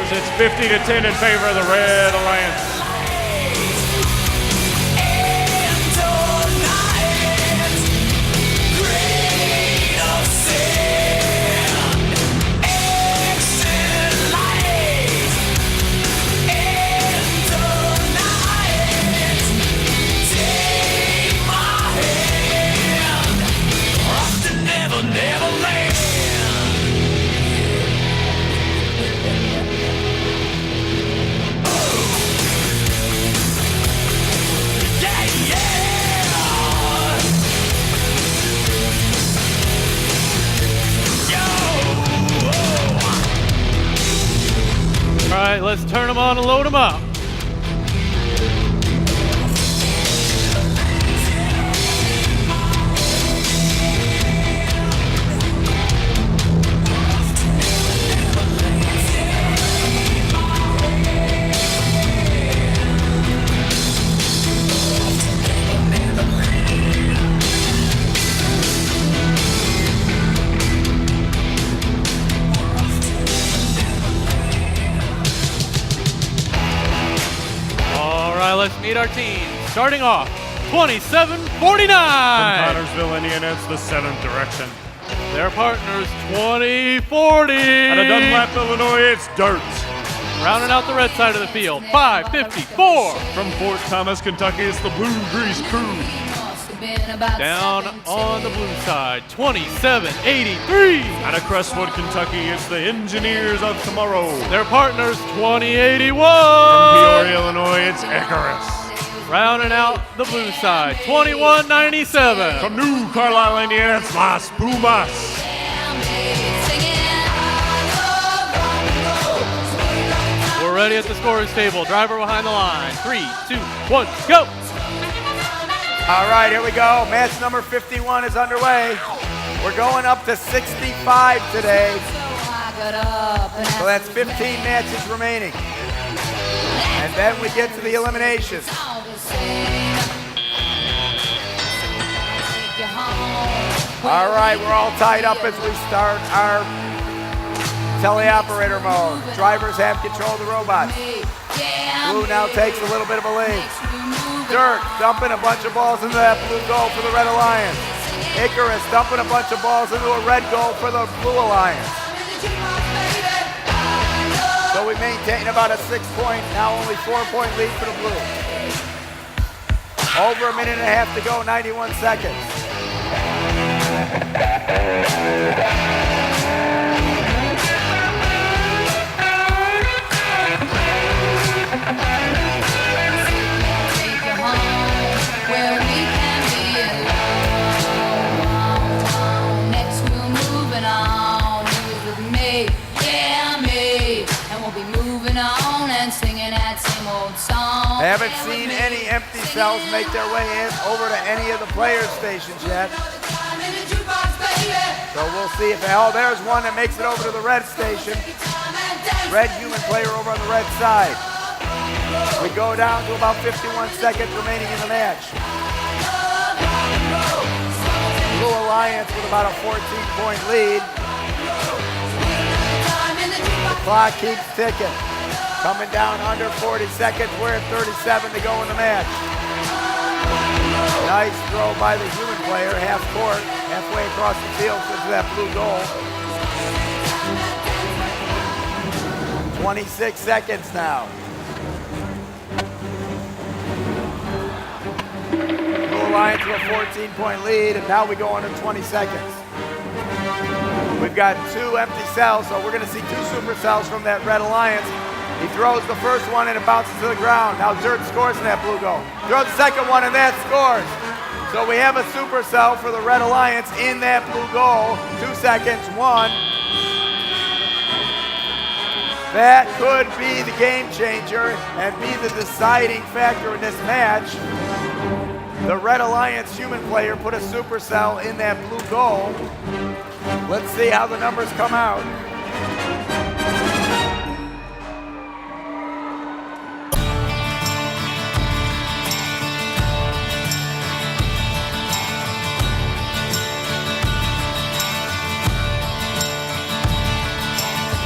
scores. It's 50-10 in favor of the Red Alliance. All right, let's turn them on and load them up. Let's meet our team. Starting off, 2749. From Connorsville, Indiana, it's the 7th direction. Their partners, 2040. Out of Dunlap, Illinois, it's Dirt. Rounding out the red side of the field, 554. From Fort Thomas, Kentucky, it's the Blue Grease Crew. Down on the blue side, 2783. Out of Crestwood, Kentucky, it's the Engineers of Tomorrow. Their partners, 2081. From Peoria, Illinois, it's Icarus. Rounding out the blue side, 2197. From New Carlisle, Indiana, it's Las Pumas. We're ready at the scorer's table. Driver behind the line. 3, 2, 1, go! All right, here we go. Match number 51 is underway. We're going up to 65 today. So that's 15 matches remaining. And then we get to the eliminations. All right, we're all tied up as we start our teleoperator mode. Drivers have control of the robot. Blue now takes a little bit of a lead. Dirt dumping a bunch of balls into that blue goal for the Red Alliance. Icarus dumping a bunch of balls into a red goal for the Blue Alliance. So we maintain about a 6-point, now only 4-point lead for the Blue. Over a minute and a half to go, 91 seconds. Where we can be alone. Next we're moving on. You with me, yeah me. And we'll be moving on and singing that same old song. I haven't seen any empty cells make their way in over to any of the players' stations yet. So we'll see if, oh, there's one that makes it over to the red station. Red human player over on the red side. We go down to about 51 seconds remaining in the match. Blue Alliance with about a 14-point lead. The clock keeps ticking. Coming down under 40 seconds. We're at 37 to go in the match. Nice throw by the human player, half court, halfway across the field into that blue goal. 26 seconds now. Blue Alliance with a 14-point lead, and now we go under 20 seconds. We've got 2 empty cells, so we're going to see 2 supercells from that Red Alliance. He throws the first one and it bounces to the ground. Now Dirt scores in that blue goal. Throws the second one and that scores. So we have a supercell for the Red Alliance in that blue goal. 2 seconds, 1. That could be the game changer and be the deciding factor in this match. The Red Alliance human player put a supercell in that blue goal. Let's see how the numbers come out.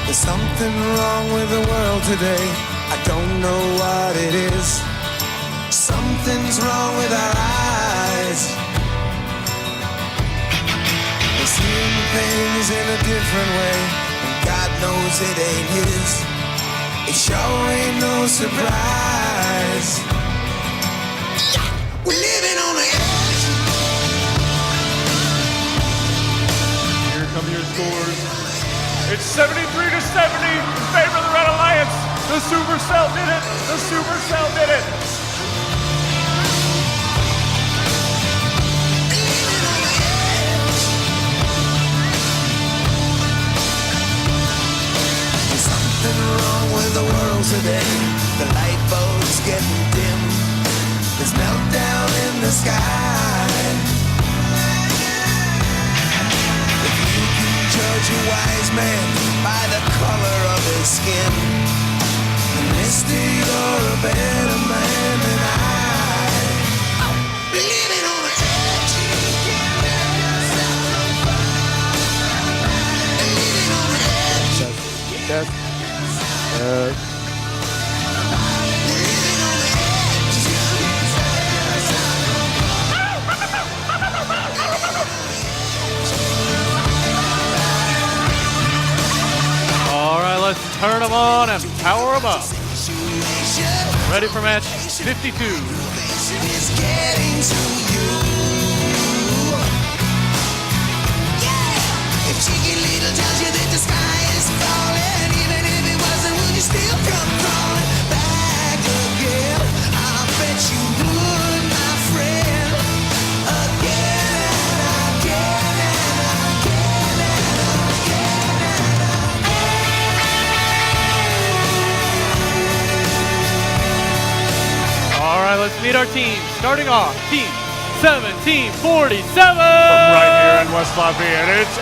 The something wrong with the world today. I don't know what it is. Something's wrong with our eyes. We're seeing things in a different way, and God knows it ain't his. It sure ain't no surprise. We're living on the edge. Here come your scores. It's 73 to 70 in favor of the Red Alliance. The Supercell did it. The Supercell did it. There's something wrong with the world today. The light bulb's getting dim. There's meltdown in the sky. If you can judge a wise man by the color of his skin, then mister, you're a better man than I. Living on the edge. Living on the edge. Test. Living on the edge. All right, let's turn them on and power them up. Ready for match 52. It's getting to you. Yeah. If Cheeky Little tells you that the sky is falling, even if it wasn't, would you still come crawling back again? I bet you would, my friend. Again and again and again and again. All right, let's meet our team. Starting off, team 1747. From right here in West Lafayette, it's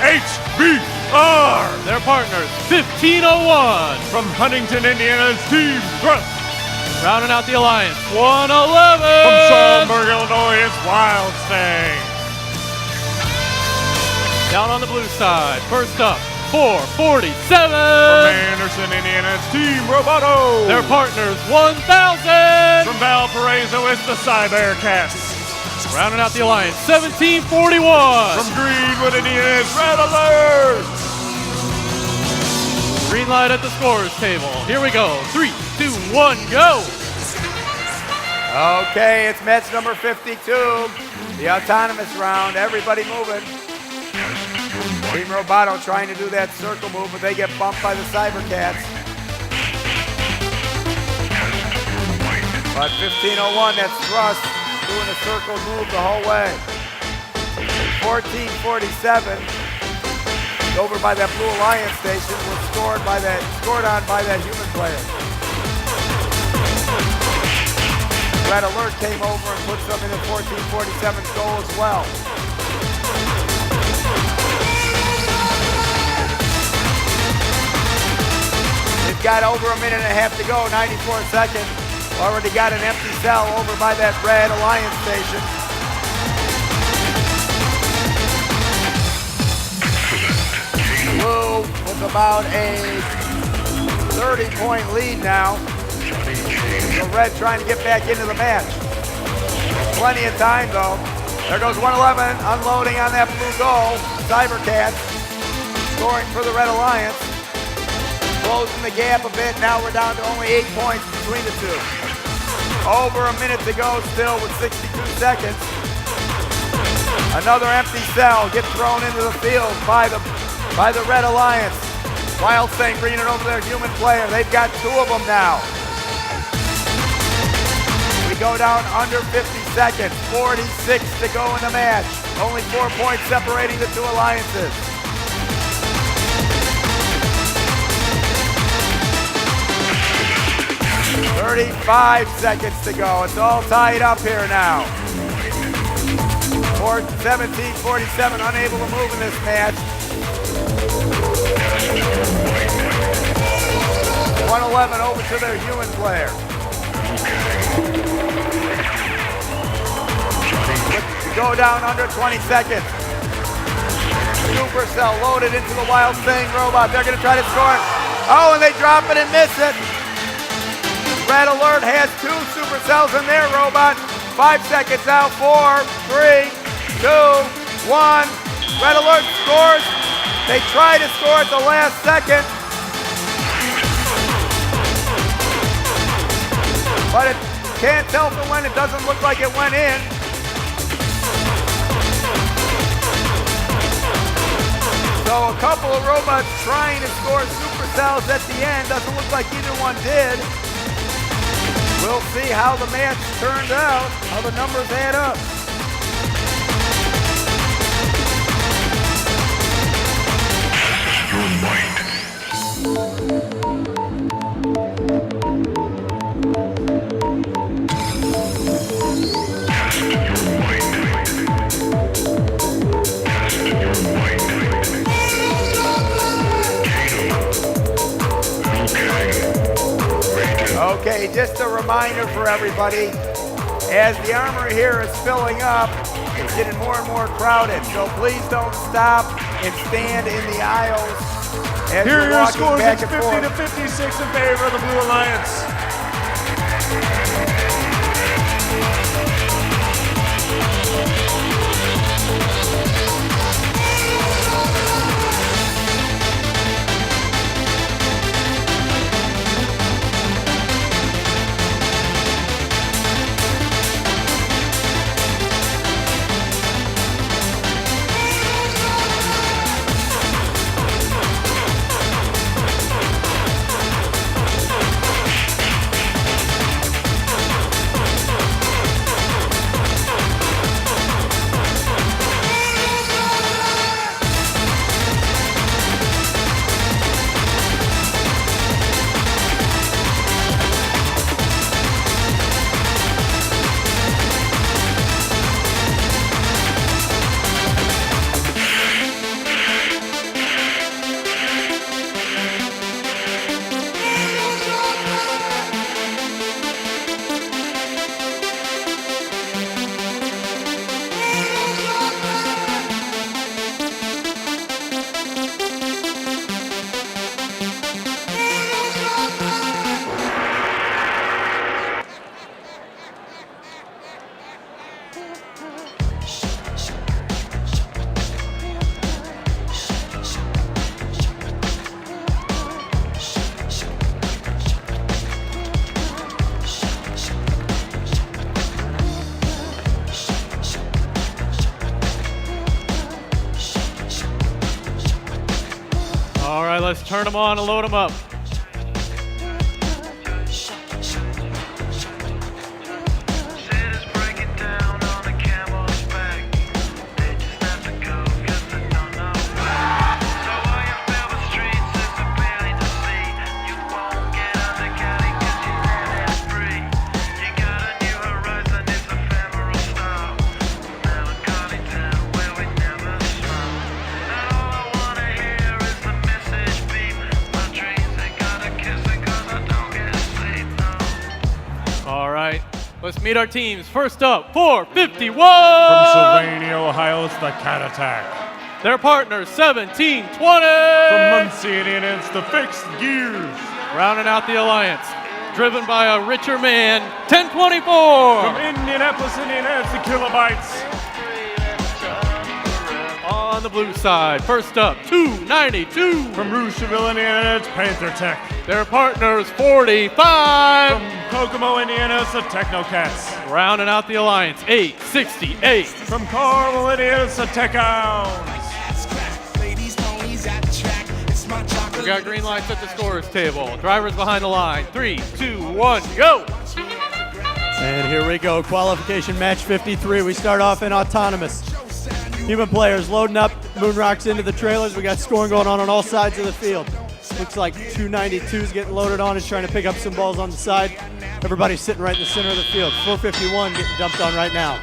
HBR. Their partners, 1501. From Huntington, Indiana's Team Thrust. Rounding out the alliance, 111. From Schaumburg, Illinois, it's Wild Thing. Down on the blue side, first up, 447. From Anderson, Indiana, it's Team Roboto. Their partners, 1000. From Valparaiso, it's the Cybercats. Rounding out the alliance, 1741. From Greenwood, Indiana, it's Red Alert. Green light at the scorers table. Here we go. 3, 2, 1, go. Okay, it's match number 52. The autonomous round. Everybody moving. Team Roboto trying to do that circle move, but they get bumped by the Cybercats. But 1501, that's Thrust, doing a circle move the whole way. 1447, over by that Blue Alliance station, was scored on by that human player. Red Alert came over and put some in the 1447's goal as well. They've got over a minute and a half to go, 94 seconds. Already got an empty cell over by that Red Alliance station. Blue with about a 30-point lead now. So Red trying to get back into the match. Plenty of time though. There goes 111, unloading on that blue goal. Cybercats scoring for the Red Alliance. Closing the gap a bit. Now we're down to only 8 points between the two. Over a minute to go still with 62 seconds. Another empty cell gets thrown into the field by the Red Alliance. Wild Thing bringing it over their human player. They've got two of them now. We go down under 50 seconds. 46 to go in the match. Only 4 points separating the two alliances. "35 seconds to go. It's all tied up here now. 1747 unable to move in this match. 111 over to their human player. We go down under 20 seconds. Supercell loaded into the Wild Thing robot. They're going to try to score it. Oh, and they drop it and miss it. Red Alert has 2 supercells in their robot. 5 seconds out. 4, 3, 2, 1. Red Alert scores. They try to score at the last second. But it can't tell from when. It doesn't look like it went in. So a couple of robots trying to score supercells at the end. Doesn't look like either one did. We'll see how the match turned out, how the numbers add up. Okay, just a reminder for everybody, as the armory here is filling up, it's getting more and more crowded, so please don't stop and stand in the aisles as Here are you're your walking scores. back It's and 50 forth. to 56 in favor of the Blue Alliance. All right, let's turn them on and load them up. All right, let's meet our teams. First up, 451. From Sylvania, Ohio, it's the Cat Attack. Their partners, 1720. From Muncie, Indiana, it's the Fixed Gears. Rounding out the alliance, driven by a richer man, 1024. From Indianapolis, Indiana, it's the Kilobytes. On the blue side, first up, 292. From Rocheville, Indiana, it's Panther Tech. Their partners, 45. From Kokomo, Indiana, it's the Technocats. Rounding out the alliance, 868. From Carmel, Indiana, it's the Tech Hounds. We got green lights at the scorers table. Drivers behind the line. 3, 2, 1, go! And here we go, qualification match 53. We start off in autonomous. Human players loading up moon rocks into the trailers. We got scoring going on all sides of the field. Looks like 292's getting loaded on and trying to pick up some balls on the side. Everybody's sitting right in the center of the field. 451 getting dumped on right now.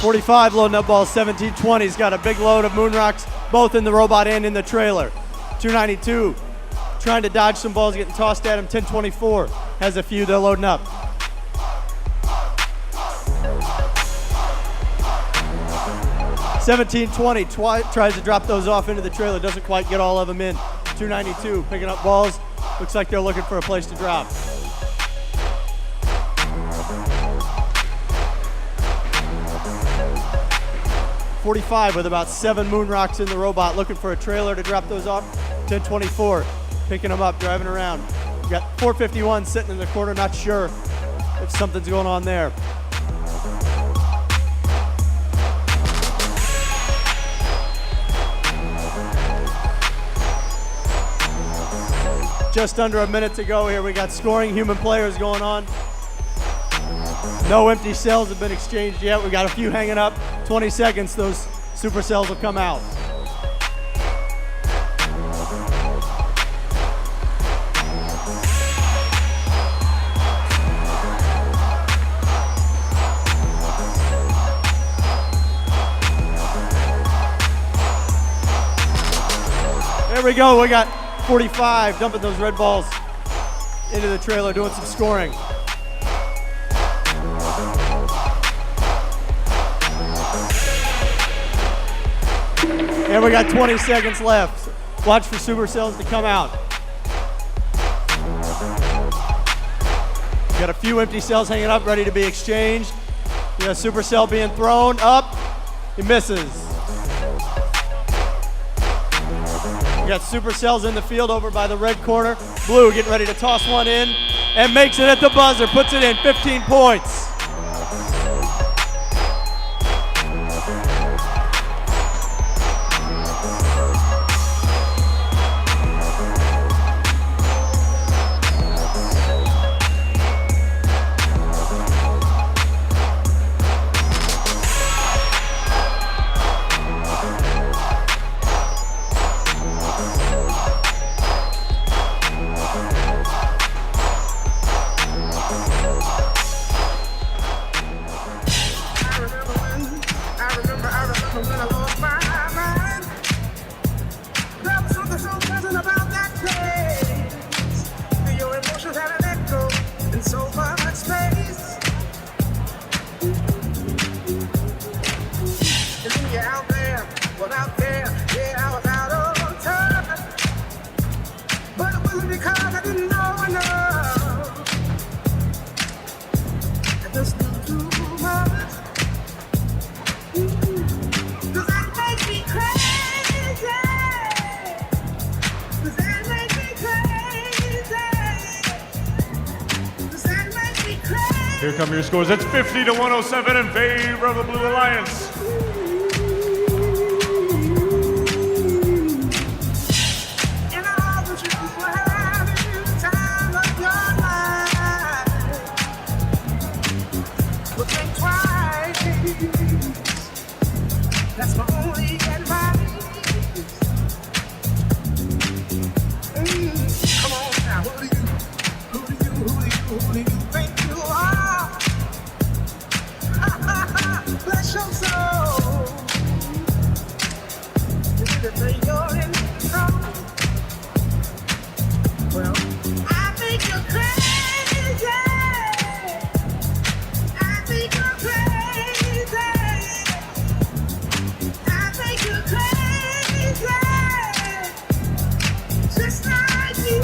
.45 loading up balls. 1720's got a big load of moon rocks, both in the robot and in the trailer. 292 trying to dodge some balls, getting tossed at him. 1024 has a few they're loading up. 17-20, tries to drop those off into the trailer, doesn't quite get all of them in. 292, picking up balls. Looks like they're looking for a place to drop. .45 with about 7 moon rocks in the robot, looking for a trailer to drop those off. 10-24, picking them up, driving around. We got 451 sitting in the corner, not sure if something's going on there. Just under a minute to go here. We got scoring human players going on. No empty cells have been exchanged yet. We got a few hanging up. 20 seconds, those supercells will come out. There we go. We got 45 dumping those red balls into the trailer, doing some scoring. And we got 20 seconds left. Watch for supercells to come out. Got a few empty cells hanging up, ready to be exchanged. We got a supercell being thrown up. He misses. We got supercells in the field over by the red corner. Blue getting ready to toss one in and makes it at the buzzer, puts it in, 15 points. Here come your scores. It's 50-107 in favor of the Blue Alliance. That's my only advice. Come on now, who do you think you are? Bless your soul. Is it that you're in control? Well, I think you're crazy. I think you're crazy. I think you're crazy. Just like you.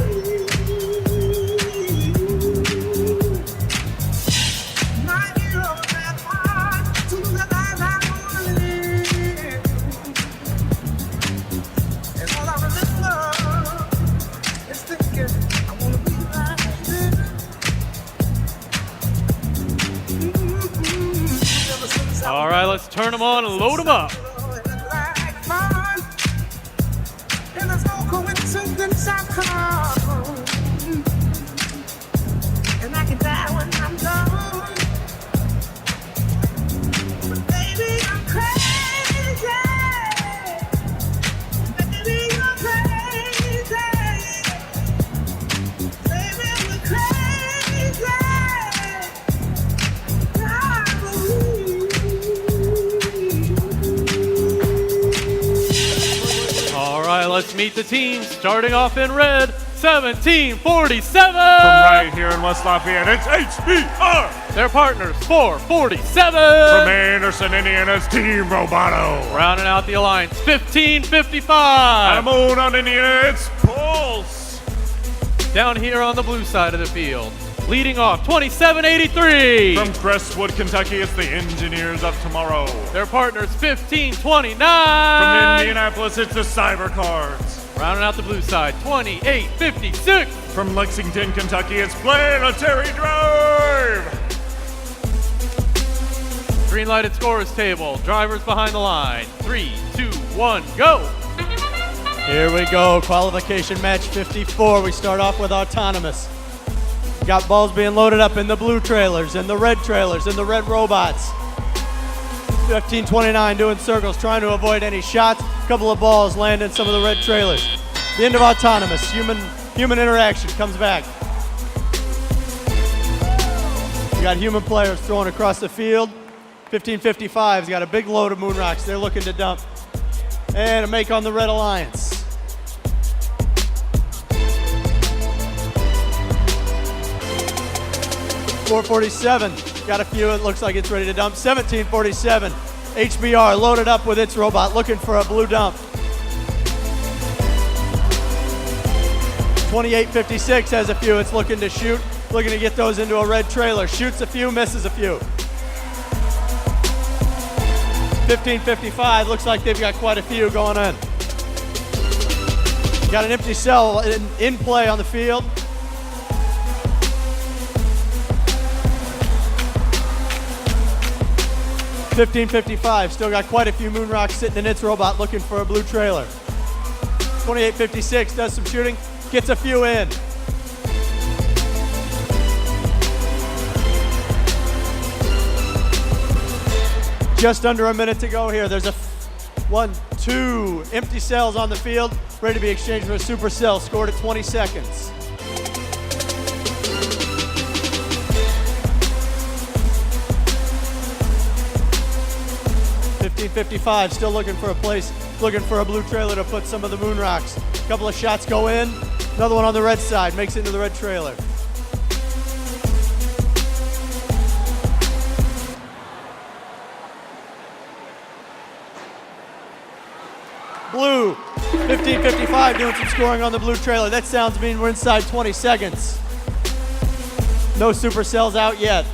My hero that hard to the life I wanna live. And all I remember is thinking I wanna be like this. Ever since I All right, let's turn them on and load them up. like fun. And there's no coincidence I've come. And I can die when I'm done. But baby, I'm crazy. Baby, you're crazy. Baby, we're crazy. All right, let's meet the team. Starting off in red, 1747. From right here in West Lafayette, it's HBR Their partners, 447. From Anderson, Indiana's Team Roboto. Rounding out the alliance, 1555. Out of Moon on Indiana, it's Pulse. Down here on the blue side of the field, leading off, 2783. From Crestwood, Kentucky, it's the Engineers of Tomorrow. Their partners, 1529. From Indianapolis, it's the Cyber Cards. Rounding out the blue side, 2856. From Lexington, Kentucky, it's Planetary Drive. Green lighted scorers table, drivers behind the line. 3, 2, 1, go. Here we go, qualification match 54. We start off with autonomous. Got balls being loaded up in the blue trailers, and the red trailers, and the red robots. 1529 doing circles, trying to avoid any shots. A couple of balls land in some of the red trailers. The end of autonomous, human interaction comes back. We got human players throwing across the field. 1555's got a big load of moon rocks they're looking to dump. And a make on the Red Alliance. .447, got a few, it looks like it's ready to dump. 1747, HBR loaded up with its robot, looking for a blue dump. 2856 has a few, it's looking to shoot, looking to get those into a red trailer. Shoots a few, misses a few. 1555, looks like they've got quite a few going in. Got an empty cell in play on the field. 1555, still got quite a few moon rocks sitting in its robot looking for a blue trailer. 2856 does some shooting, gets a few in. Just under a minute to go here. There's a 1, 2 empty cells on the field, ready to be exchanged for a super cell, scored at 20 seconds. 1555, still looking for a place, looking for a blue trailer to put some of the moon rocks. A couple of shots go in, another one on the red side, makes it into the red trailer. Blue, 1555 doing some scoring on the blue trailer. That sounds mean we're inside 20 seconds. No supercells out yet.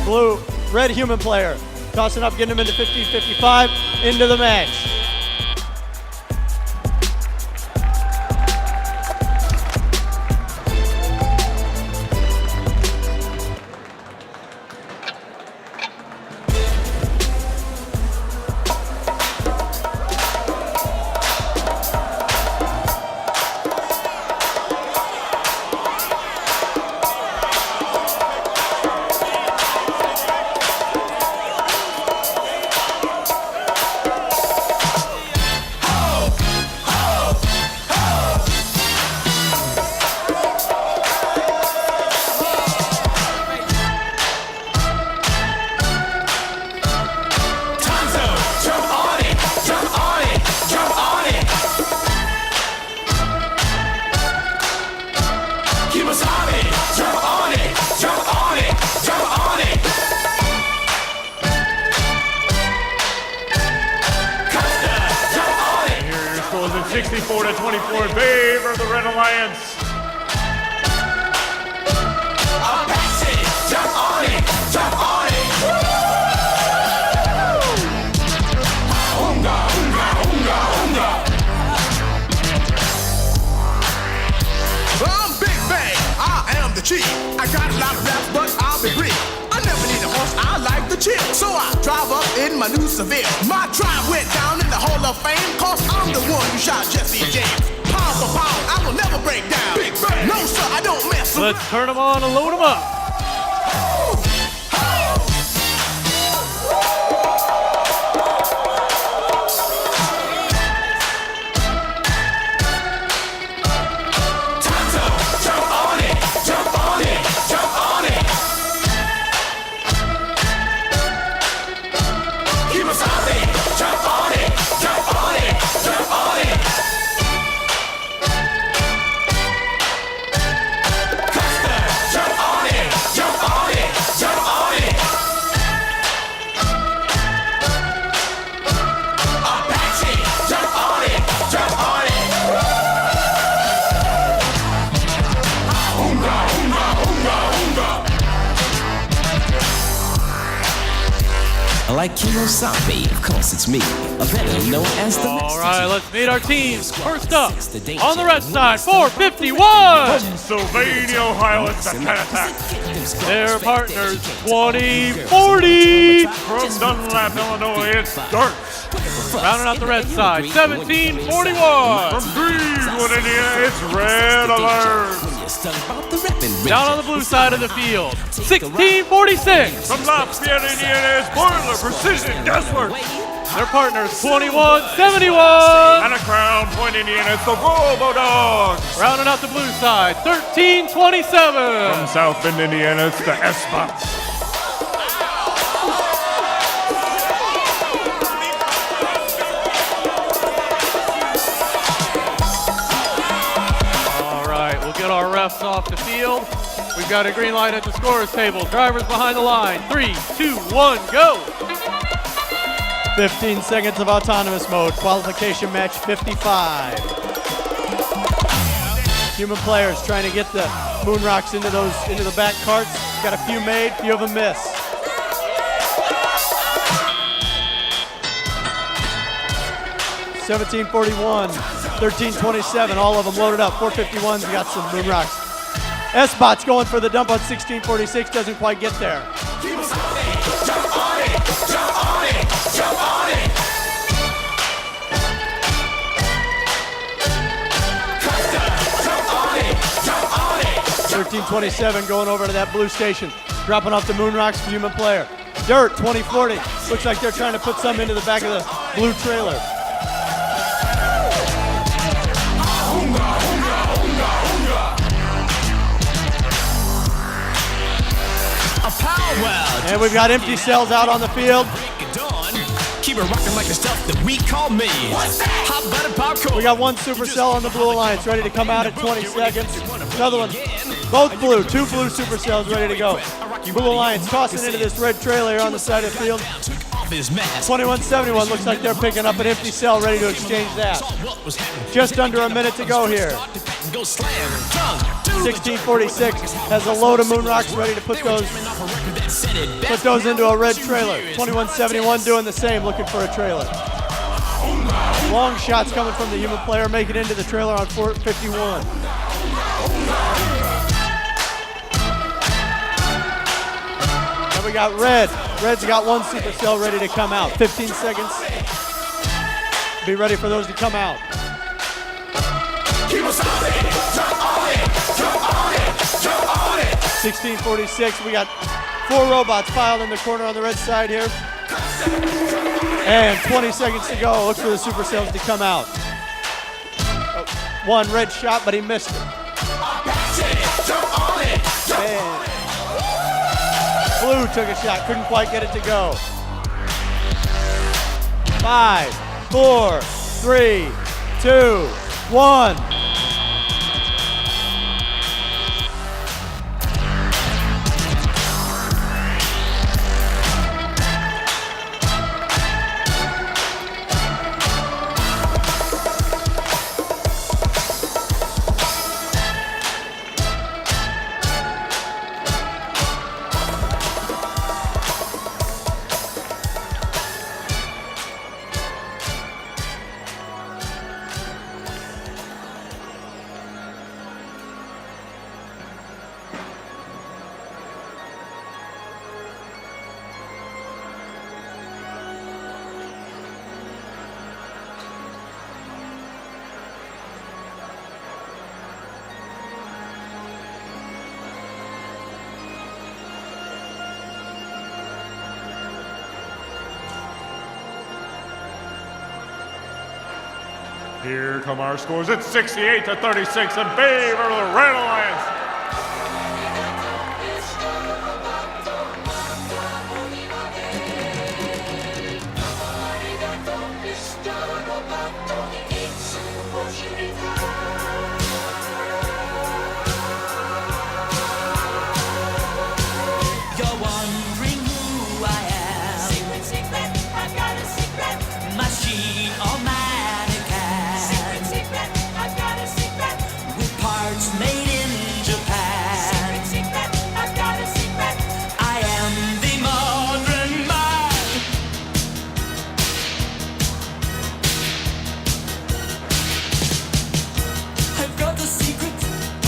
Blue, red human player. Tossing up, getting him into 1555, into the match. Let's turn them on and load them up. Jump on it, like Kimosabe. Of course, it's me, better known as the All right, let's meet our teams. First up, on the red side, 451. Pennsylvania, Ohio, it's the Cat Attack. Their partners, 2040. From Dunlap, Illinois, it's Dirt. Rounding out the red side, 1741. From Greenwood, Indiana, it's Red Alert. Down on the blue side of the field, 1646. From Lafayette, Indiana, it's Boiler Precision Guesswork. Their partners, 2171. And a Crown Point, Indiana, it's the Robo Dogs. Rounding out the blue side, 1327. From South Bend, Indiana, it's the S-Bots. All right, we'll get our refs off the field. We've got a green light at the scorer's table. Drivers behind the line. 3, 2, 1, go. 15 seconds of autonomous mode. Qualification match 55. Human players trying to get the moon rocks into the back carts. Got a few made, few of them miss. $17.41, $13.27, all of them loaded up. 451's got some moon rocks. S-Bot's going for the dump on 1646, doesn't quite get there. Jump on it, jump on it, jump on it. 1327 going over to that blue station, dropping off the moon rocks for human player. Dirt 2040. Looks like they're trying to put some into the back of the blue trailer. And we've got empty cells out on the field. Keep it rocking like the stuff that we call me. Hot butter popcorn. We got one supercell on the Blue Alliance ready to come out at 20 seconds. Another one, both blue, two blue supercells ready to go. Blue Alliance tossing into this red trailer here on the side of the field. 2171 looks like they're picking up an empty cell ready to exchange that. Just under a minute to go here. 1646 has a load of moon rocks ready to put those into a red trailer. 2171 doing the same, looking for a trailer. Long shots coming from the human player, making it into the trailer on 451. And we got red. Red's got one supercell ready to come out. 15 seconds. Be ready for those to come out. 1646, we got 4 robots piled in the corner on the red side here. And 20 seconds to go. Look for the supercells to come out. One red shot, but he missed it. And blue took a shot, couldn't quite get it to go. 5, 4, 3, 2, 1. Here come our scores. It's 68-36 in favor of the Red Alliance. You're wondering who I am. Secret, secret, I've got a secret. Machine or mannequin. Secret, secret, I've got a secret. With parts made in Japan.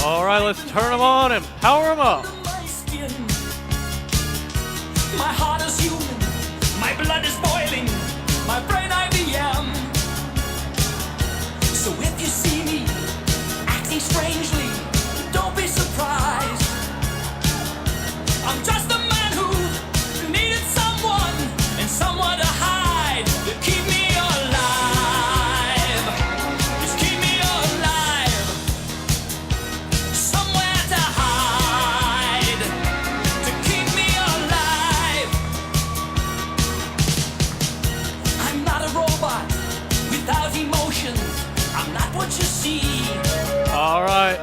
All right, let's turn them on and power them up. My heart is human, my blood is boiling, my brain IBM. So if you see me acting strangely, don't be surprised. I'm just a man who needed someone and someone to hide to keep me alive. Just keep me alive. Somewhere to hide to keep me alive. I'm not a robot without emotions. I'm not what you see. All right,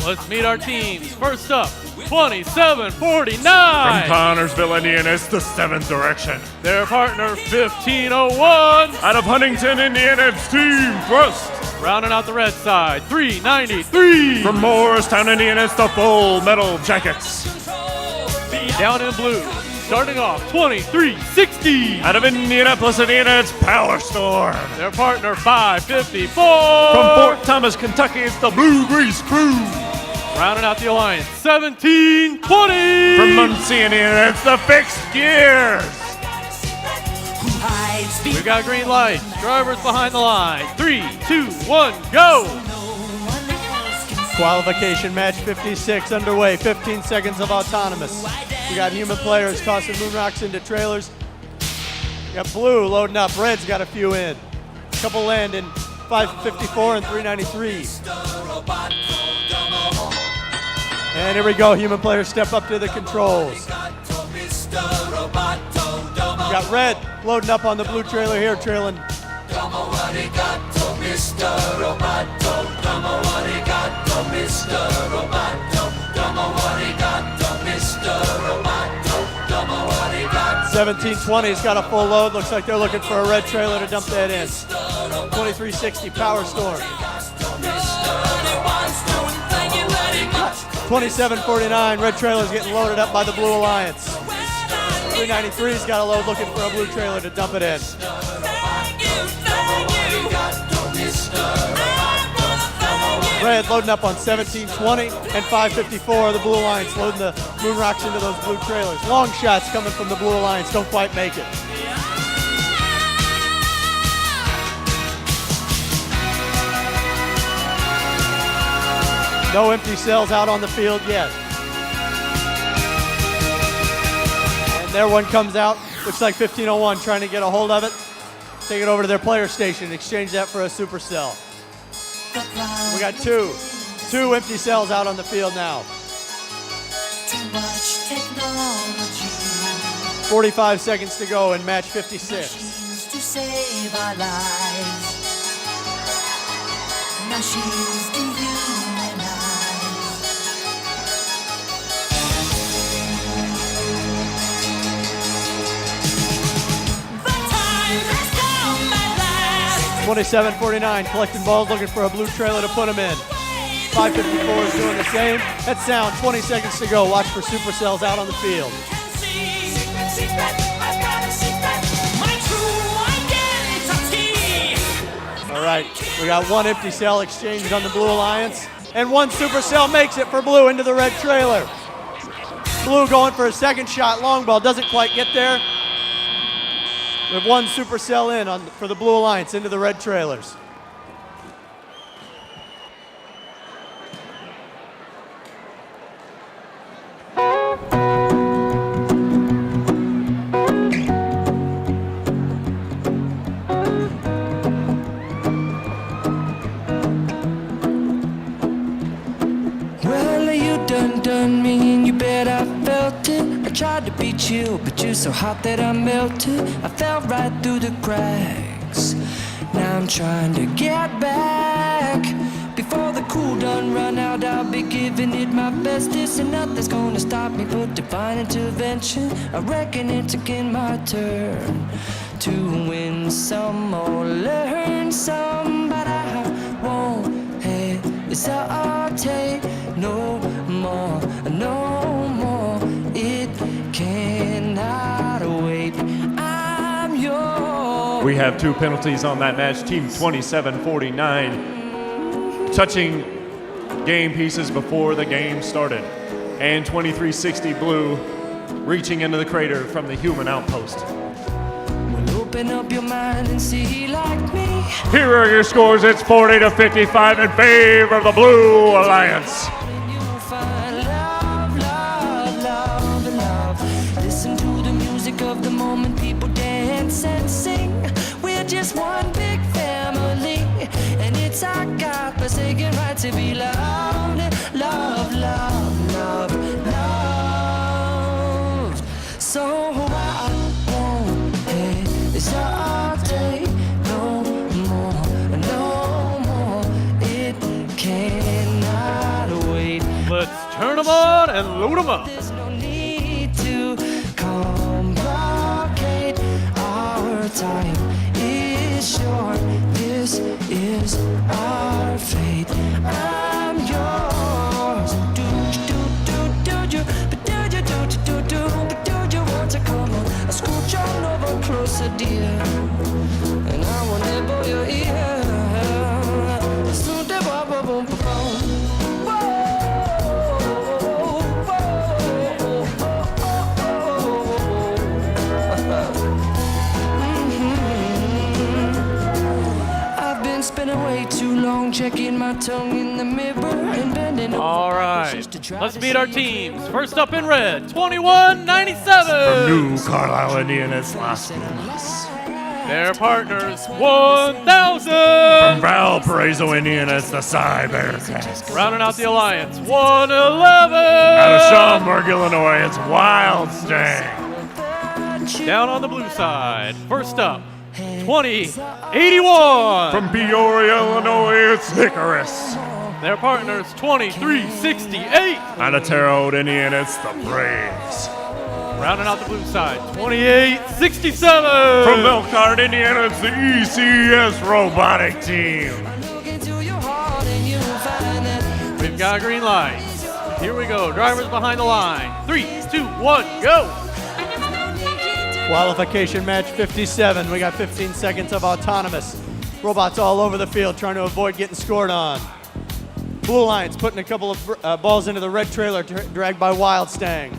let's meet our teams. First up, 2749. From Connorsville, Indiana, it's the 7th Direction. Their partner, 1501. Out of Huntington, Indiana, it's Team Thrust. Rounding out the red side, 393. From Morristown, Indiana, it's the Full Metal Jackets. Down in blue, starting off, 2360. Out of Indianapolis, Indiana, it's Power Storm. Their partner, 554. From Fort Thomas, Kentucky, it's the Blue Grease Crew. Rounding out the alliance, 1720. From Muncie, Indiana, it's the Fixed Gears. We got green lights, drivers behind the line. 3, 2, 1, go. Qualification match 56 underway. 15 seconds of autonomous. We got human players tossing moon rocks into trailers. We got blue loading up. Red's got a few in. Couple land in 554 and 393. And here we go. Human players step up to the controls. We got red loading up on the blue trailer here, trailing. Mr. Roboto, 1720's got a full load. Looks like they're looking for a red trailer to dump that in. 2360 Power Storm. 2749 red trailer's getting loaded up by the Blue Alliance. 393's got a load looking for a blue trailer to dump it in. Red loading up on 1720 and 554. The Blue Alliance loading the moon rocks into those blue trailers. Long shots coming from the Blue Alliance. Don't quite make it. No empty cells out on the field yet. And there one comes out. Looks like 1501 trying to get a hold of it. Take it over to their player station. Exchange that for a supercell. We got two empty cells out on the field now. 45 seconds to go in match 56. to save our lives. Machines dehumanize. 2749 collecting balls, looking for a blue trailer to put them in. 554 is doing the same. That's sound. 20 seconds to go. Watch for supercells out on the field. All right, we got one empty cell exchanged on the Blue Alliance, and one supercell makes it for blue into the red trailer. Blue going for a second shot. Long ball doesn't quite get there. We have one supercell in for the Blue Alliance into the red trailers. Well, you done me and you bet I felt it. I tried to beat you, but you're so hot that I melted. I fell right through the cracks. Now I'm trying to get back. Before the cool done run out, I'll be giving it my bestest, and nothing's gonna stop me but divine intervention. I reckon it's again my turn to win some or learn some, but I won't hesitate no more, no more. It cannot wait. I'm yours. We have two penalties on that match. Team 2749 touching game pieces before the game started. And 2360 blue reaching into the crater from the human outpost. Well, open up your mind and see like me. Here are your scores. It's 40 to 55 in favor of the Blue Alliance. And you'll find love, love, love, and love. Listen to the music of the moment, people dance and sing. We're just one big family, and it's our God-forsaken right to be loved, love, love, love, loved. So I won't hesitate no more, no more. It cannot wait. Let's turn them on and load them up. There's no need to complicate. Our time is short. This is our fate. I'm yours. But do you want to come on? I scooch on over closer, dear, and I will nibble your ear. I've been spending way too long checking my tongue in the mirror and bending over All right, just to try let's to meet our see teams. First up in red, 2197. New Carlisle, Indiana, it's Las Plumas. Their partners, 1000. From Valparaiso, Indiana, it's the Cybercats. Rounding out the alliance, 111. Out of Schaumburg, Illinois, it's Wild Stang. Down on the blue side, first up, 2081. From Peoria, Illinois, it's Icarus. Their partners, 2368. Out of Terre Haute, Indiana, it's the Braves. Rounding out the blue side, 2867. From Elkhart, Indiana, it's the ECS robotic team. look into your heart and you'll find that We've got green lights. Here we go, drivers behind the line. 3, 2, 1, go. Qualification match 57. We got 15 seconds of autonomous. Robots all over the field trying to avoid getting scored on. Blue Alliance putting a couple of balls into the red trailer dragged by Wild Stang.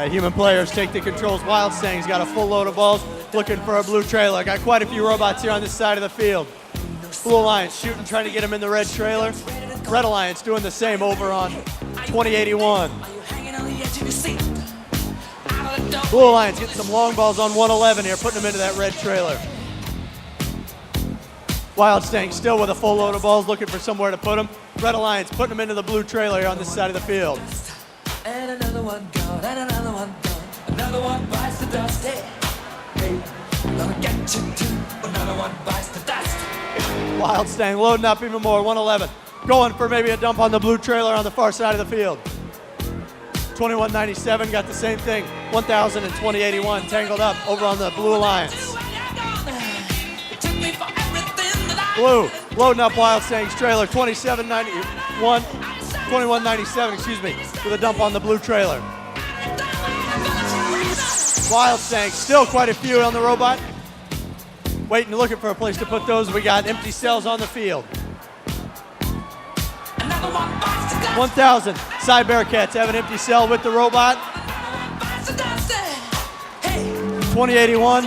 Human players take the controls. Wild Stang's got a full load of balls, looking for a blue trailer. Got quite a few robots here on this side of the field. Blue Alliance shooting, trying to get him in the red trailer. Red Alliance doing the same over on 2081. Blue Alliance getting some long balls on 111 here, putting him into that red trailer. Wild Stang still with a full load of balls, looking for somewhere to put him. Red Alliance putting him into the blue trailer here on this side of the field. and another one gone, and another one gone. Another one bites the dust. Hey, hey, gonna get you too. Another one bites the dust. Wild Stang loading up even more, 111. Going for maybe a dump on the blue trailer on the far side of the field. 2197 got the same thing. 1000 and 2081 tangled up over on the Blue Alliance. Blue loading up Wild Stang's trailer. 2197, excuse me, with a dump on the blue trailer. Wild Stang, still quite a few on the robot. Waiting, looking for a place to put those. We got empty cells on the field. 1000, Cybercats have an empty cell with the robot. 2081,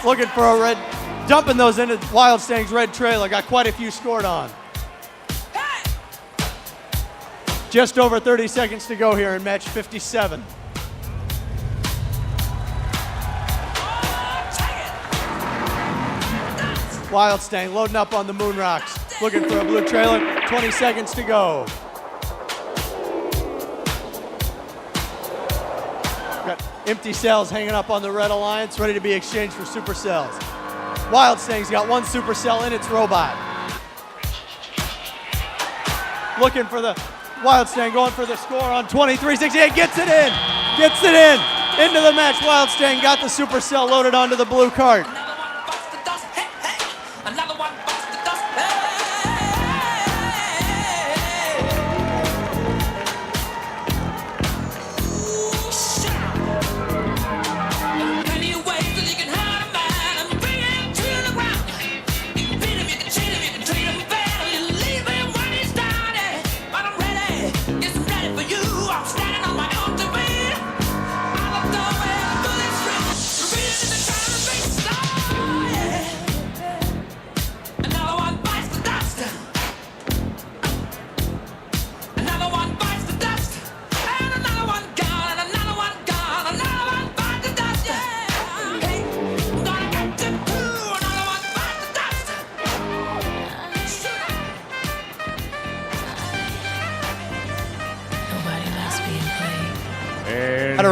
looking for a red, dumping those into Wild Stang's red trailer. Got quite a few scored on. Just over 30 seconds to go here in match 57. Wild Stang loading up on the Moon Rocks, looking for a blue trailer. 20 seconds to go. Got empty cells hanging up on the Red Alliance, ready to be exchanged for supercells. Wild Stang's got one supercell in its robot. Looking for the Wild Stang, going for the score on 2368. Gets it in. Gets it in. Into the match. Wild Stang got the supercell loaded onto the blue cart.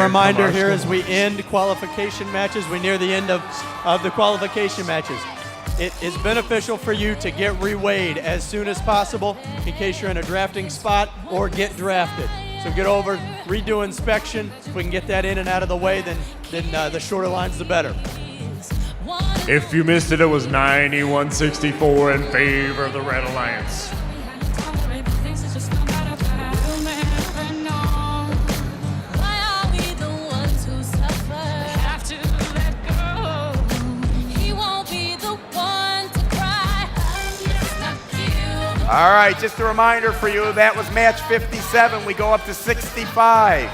reminder here as we end qualification matches. We near the end of the qualification matches. It is beneficial for you to get reweighed as soon as possible in case you're in a drafting spot or get drafted. So get over, redo inspection. If we can get that in and out of the way, then the shorter lines, the better. If you missed it, it was 91-64 in favor of the Red Alliance. All right, just a reminder for you, that was match 57. We go up to 65.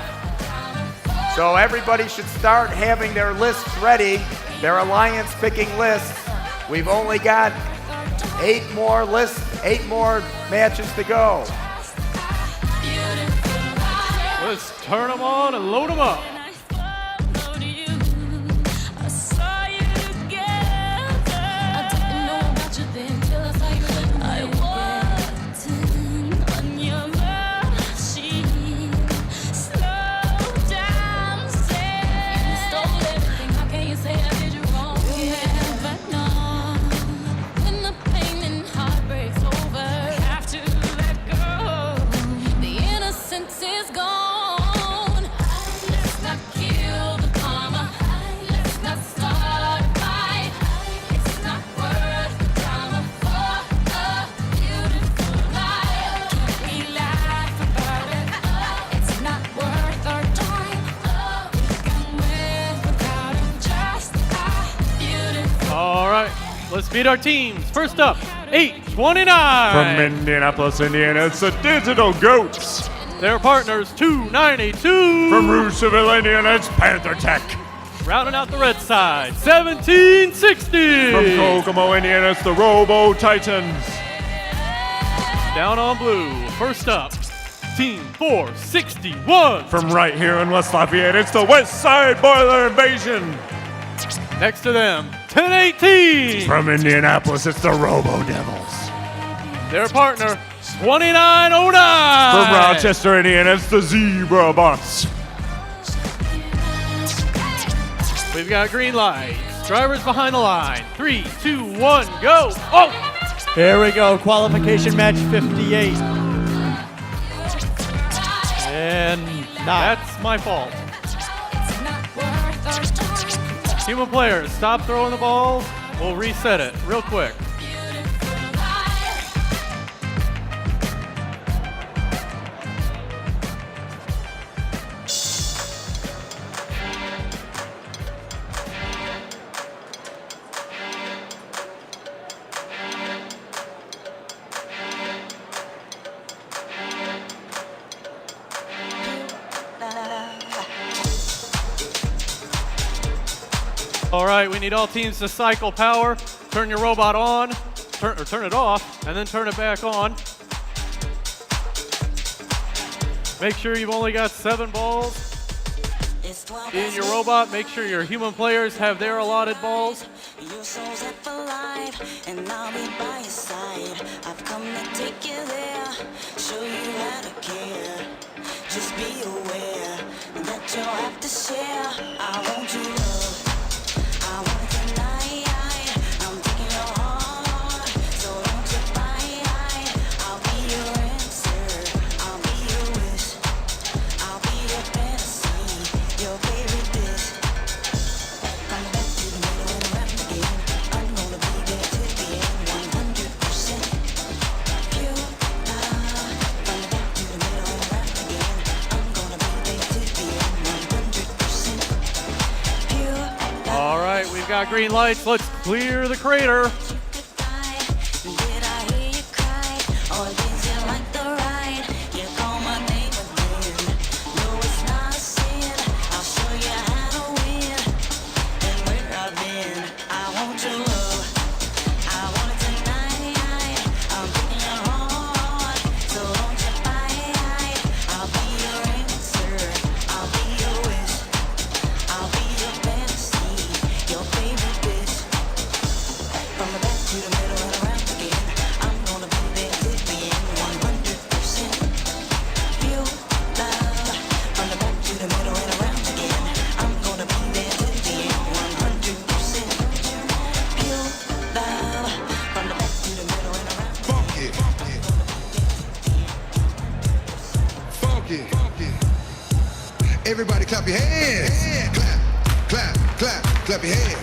So everybody should start having their lists ready, their alliance picking lists. We've only got 8 more matches to go. Let's turn them on and load them up. Let's meet our teams. First up, 829. From Indianapolis, Indiana, it's the Digital Goats. Their partners, 292. From Roosevelt, Indiana, it's Panther Tech. Rounding out the red side, 1760. From Kokomo, Indiana, it's the Robo Titans. Down on blue, first up, Team 461. From right here in West Lafayette, it's the West Side Boiler Invasion. Next to them, 1018. From Indianapolis, it's the Robo Devils. Their partner, 2909. From Rochester, Indiana, it's the Zebra Bots. We've got green lights. Drivers behind the line. 3, 2, 1, go. Oh! Here we go. Qualification match 58. And that's my fault. Human players, stop throwing the ball. We'll reset it real quick. All right, we need all teams to cycle power. Turn your robot on, turn it off, and then turn it back on. Make sure you've only got 7 balls in your robot. Make sure your human players have their allotted balls. Your soul's up alive, and I'll be by your side. I've come to take you there, show you how to care. Just be aware that you'll have to share. I want you love. I want it tonight. I'm taking your heart, so don't you fight. I'll be your answer. I'll be your wish. I'll be your fantasy, your favorite dish. Come back to the middle and wrap again. I'm gonna be there till the end, 100% pure. Come back to the middle and wrap again. I'm gonna be there till the end, 100% pure. All right, we've got green lights. Let's clear the crater. Did I hear you cry, or did you like the ride? You call my name again. No, it's not a sin. I'll show you how to win. And where I've been, I want your love. I want it tonight. I'm taking your heart, so don't you fight. I'll be your answer. I'll be your wish. I'll be your fantasy, your favorite dish. From the back clap your hands. Clap, clap, clap, clap your hands.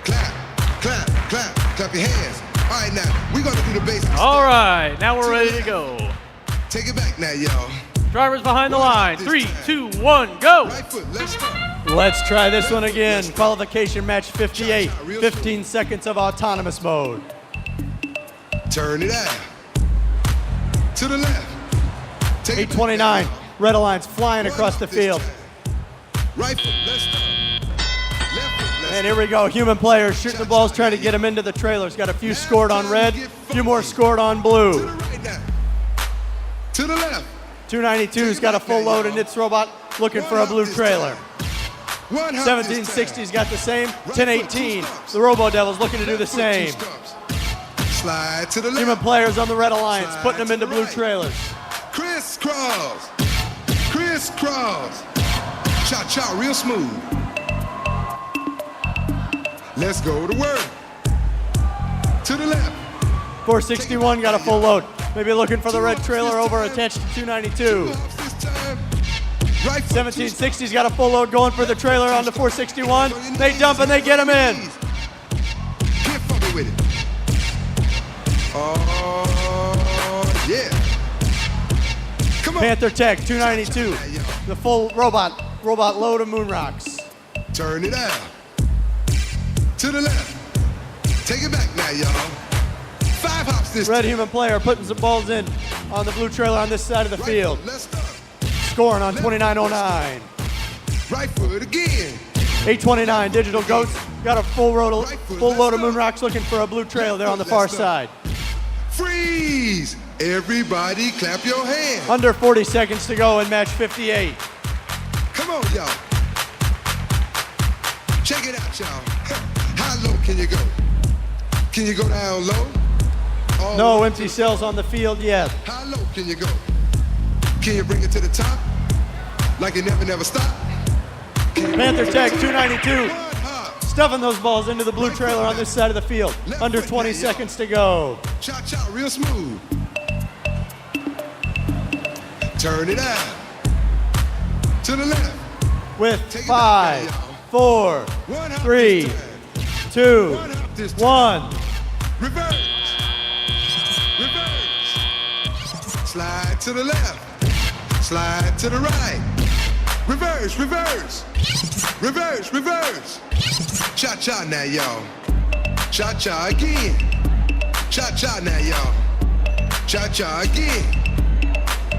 Clap, clap, clap, clap your hands. All right, now, we're gonna do the basics. All right, now we're ready to go. Take it back now, y'all. Drivers behind the line. 3, 2, 1, go. Right foot, let's start. Let's try this one again. Qualification match 58. 15 seconds of autonomous mode. Turn it out. To the left. Take it back 8:29. now, y'all. Red Alliance flying One across up the this field. time. Right foot, let's start. Left foot, let's And here we go. Human players shooting the balls, trying to get them into the trailers. Got a few scored on red, a few more scored on To blue. the right now. To the left. 292's got a full load in its robot, looking for a blue trailer. 1760's got the same. 1018. The Robo Devils looking to do the same. Slide to the left. Human players on the Red Alliance, putting them into blue trailers. Crisscross. Crisscross. Cha-cha, real smooth. Let's go to work. To the left. 461 got a full load. Maybe looking for the red trailer over attached to 292. Right foot, 1760's got a full load going for the trailer on the 461. They dump and they get him in. Get funky with it. Oh, yeah. Come on. Panther Tech 292. The full robot load of moon rocks. Turn it out. To the left. Take it back now, y'all. 5 hops this Red time. human player putting some balls in on the blue trailer on this side of the Right field. foot, let's start. Scoring on 2909. Right foot again. 829 Digital Goats got a full load of moon rocks looking for a blue trailer there on the far side. Freeze! Everybody clap your hands. Under 40 seconds to go in match 58. Come on, y'all. Check it out, y'all. How low can you go? Can you go down low? All No the way empty to- cells on the field yet. How low can you go? Can you bring it to the top? Like it never stop? Panther Tech 292 One hop. stuffing those balls into the blue trailer on this side of the field. Under 20 seconds to go. Cha-cha, real smooth. Turn it out. To the left. With Take it back 5, now, y'all. 4, One hop 3, this time. 2, One hop this time. 1. Reverse. Reverse. Slide to the left. Slide to the right. Reverse, reverse. Reverse, reverse. Cha-cha now, y'all. Cha-cha again. Cha-cha now, y'all. Cha-cha again.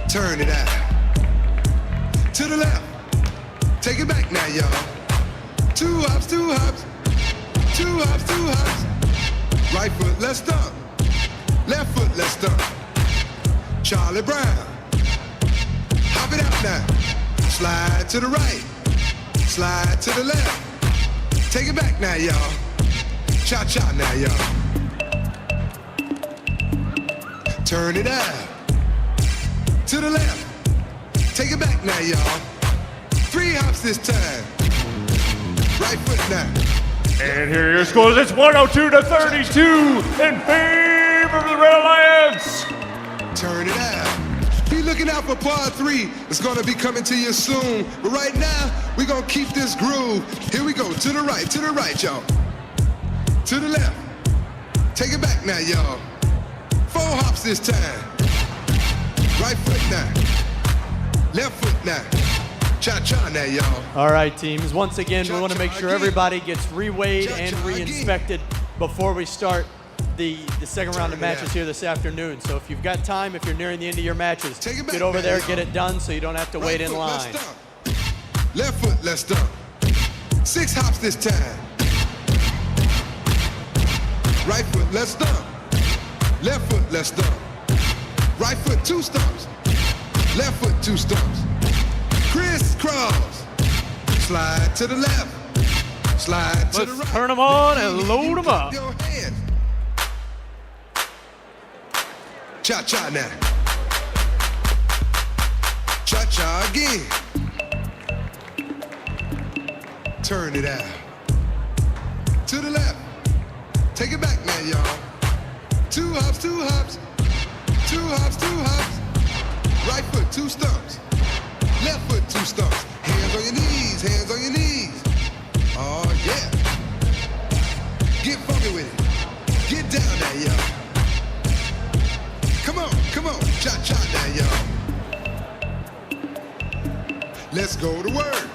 Turn it out. To the left. Take it back now, y'all. 2 hops, 2 hops. 2 hops, 2 hops. Right foot, let's stomp. Left foot, let's stomp. Charlie Brown. Hop it out now. Slide to the right. Slide to the left. Take it back now, y'all. Cha-cha now, y'all. Turn it out. To the left. Take it back now, y'all. 3 hops this time. Right foot now. And here are your scores. It's 102-32 in favor of the Red Alliance. Turn it out. Be looking out for part 3. It's gonna be coming to you soon. But right now, we're gonna keep this groove. Here we go. To the right, y'all. To the left. Take it back now, y'all. 4 hops this time. Right foot now. Left foot now. Cha-cha now, y'all. All right, teams. Once again, we want to make sure everybody gets reweighed and re-inspected before we start the second round of matches here this afternoon. So if you've got time, if you're nearing the end of your matches, get over there, get it done so you don't have to wait in line. Left foot, let's stomp. 6 hops this time. Right foot, let's stomp. Left foot, let's stomp. Right foot, 2 stomps. Left foot, 2 stomps. Crisscross. Slide to the left. Slide to the Let's right. turn them on and load them up. Your hands. Cha-cha now. Cha-cha again. Turn it out. To the left. Take it back now, y'all. 2 hops, 2 hops. 2 hops, 2 hops. Right foot, 2 stumps. Left foot, 2 stumps. Hands on your knees, hands on your knees. Oh yeah. Get funky with it. Get down there, yo. Come on, cha-cha now, yo. Let's go to work.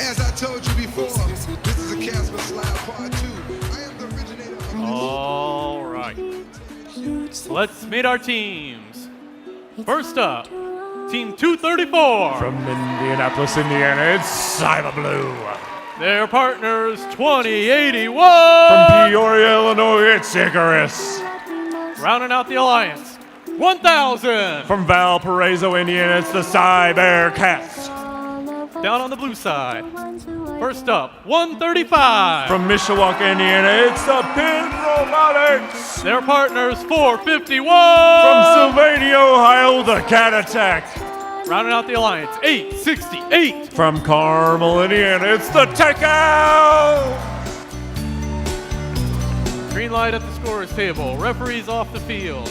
As I told you before, this is a Casper Slide Part 2. I am the originator of All right. Let's meet our teams. First up, Team 234. From Indianapolis, Indiana, it's Cyber Blue. Their partners, 2081. From Peoria, Illinois, it's Icarus. Rounding out the alliance, 1000. From Valparaiso, Indiana, it's the Cyber Cats. Down on the blue side. First up, 135. From Mishawaka, Indiana, it's the Pin Robotics. Their partners, 451. From Sylvania, Ohio, the Cat Attack. Rounding out the alliance, 868. From Carmel, Indiana, it's the Tech Out. Green light at the scorer's table. Referees off the field.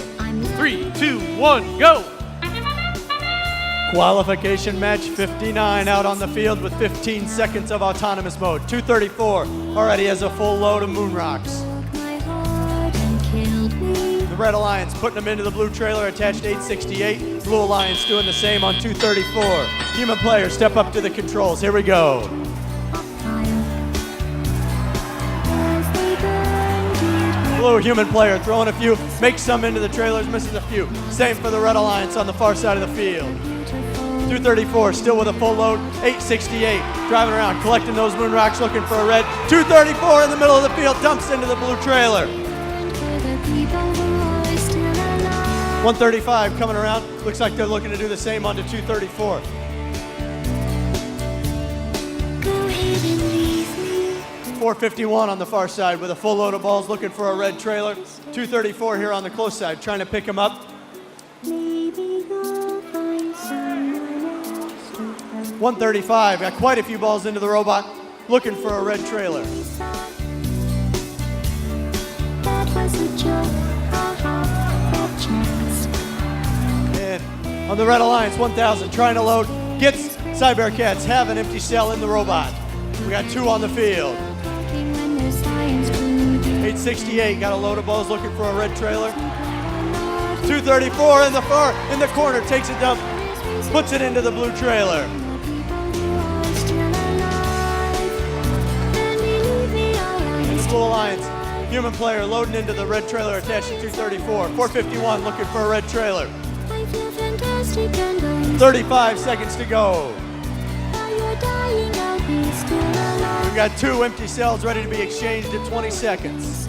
3, 2, 1, go. Qualification match 59 out on the field with 15 seconds of autonomous mode. 234 already has a full load of moon rocks. The Red Alliance putting them into the blue trailer attached to 868. Blue Alliance doing the same on 234. Human players step up to the controls. Here we go. Blue human player throwing a few, makes some into the trailers, misses a few. Same for the Red Alliance on the far side of the field. 234 still with a full load. 868 driving around, collecting those moon rocks, looking for a red. 234 in the middle of the field, dumps into the blue trailer. 135 coming around. Looks like they're looking to do the same onto 234. .451 on the far side with a full load of balls, looking for a red trailer. 234 here on the close side, trying to pick him up. 135, got quite a few balls into the robot, looking for a red trailer. And on the Red Alliance, 1000, trying to load, gets Cybercats, have an empty cell in the robot. We got 2 on the field. 868, got a load of balls, looking for a red trailer. 234 in the corner, takes a dump, puts it into the blue trailer. Blue Alliance, human player loading into the red trailer attached to 234. 451 looking for a red trailer. 35 seconds to go. We've got 2 empty cells ready to be exchanged in 20 seconds.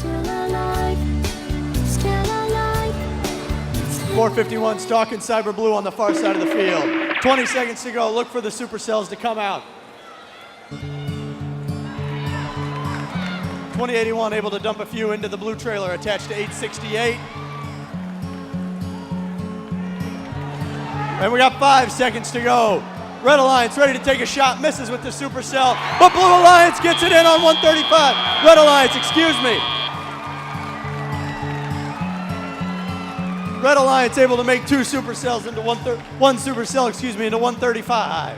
451 stalking Cyber Blue on the far side of the field. 20 seconds to go. Look for the supercells to come out. 2081 able to dump a few into the blue trailer attached to 868. And we got 5 seconds to go. Red Alliance ready to take a shot, misses with the supercell, but Blue Alliance gets it in on 135. Red Alliance, excuse me. Red Alliance able to make 2 supercells into one supercell, into 135.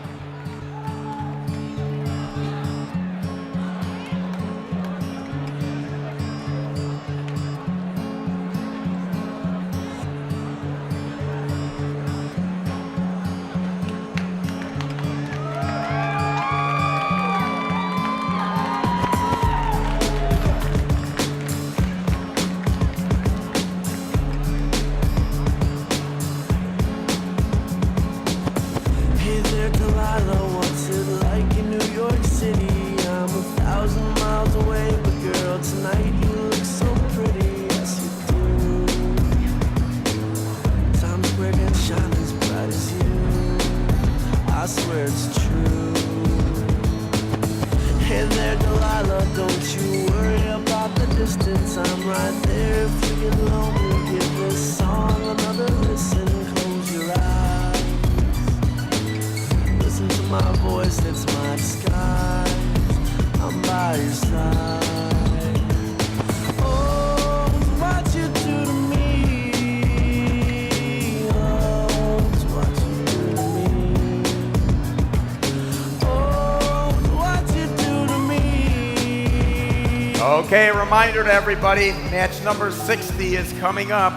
Okay, a reminder to everybody, match number 60 is coming up.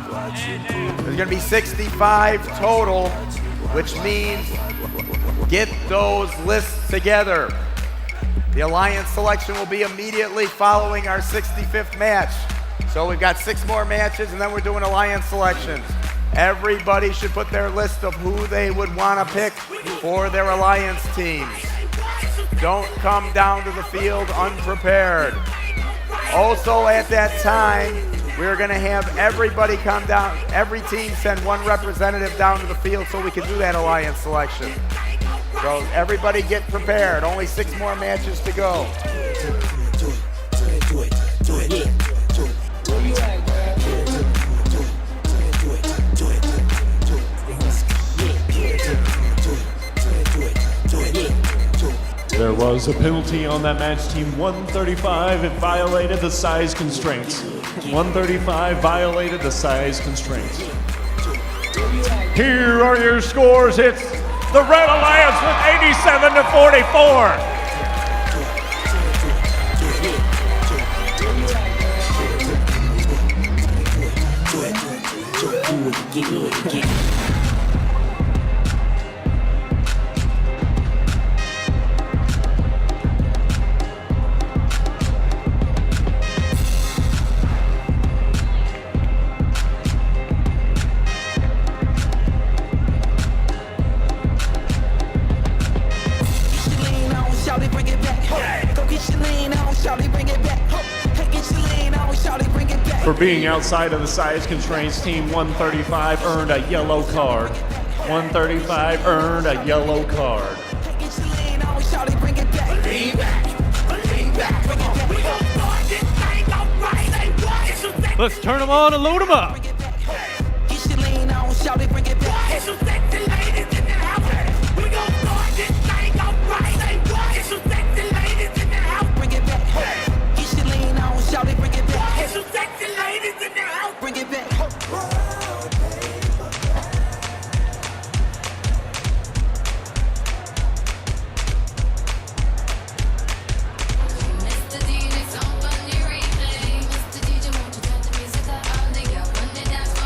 There's gonna be 65 total, which means get those lists together. The alliance selection will be immediately following our 65th match. So we've got 6 more matches and then we're doing alliance selections. Everybody should put their list of who they would want to pick for their alliance teams. Don't come down to the field unprepared. Also at that time, we're gonna have everybody come down, every team send one representative down to the field so we can do that alliance selection. So everybody get prepared, only 6 more matches to go. There was a penalty on that match, team 135. It violated the size constraints. 135 violated the size constraints. Here are your scores. It's the Red Alliance with 87 to 44. For being outside of the size constraints, team 135 earned a yellow card. 135 earned a yellow card. Let's turn them on and load them up.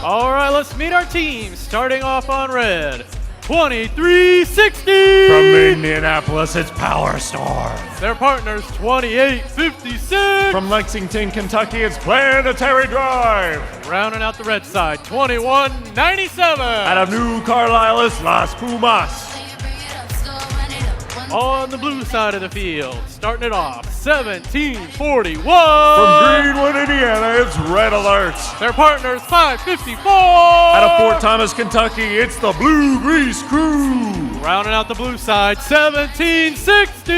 All right, let's meet our teams. Starting off on red, 2360. From Indianapolis, it's Power Storm. Their partners, 2856. From Lexington, Kentucky, it's Planetary Drive. Rounding out the red side, 2197. Out of New Carlisle, it's Las Pumas. On the blue side of the field, starting it off, 1741. From Greenwood, Indiana, it's Red Alerts. Their partners, 554. Out of Fort Thomas, Kentucky, it's the Blue Grease Crew. Rounding out the blue side, 1760.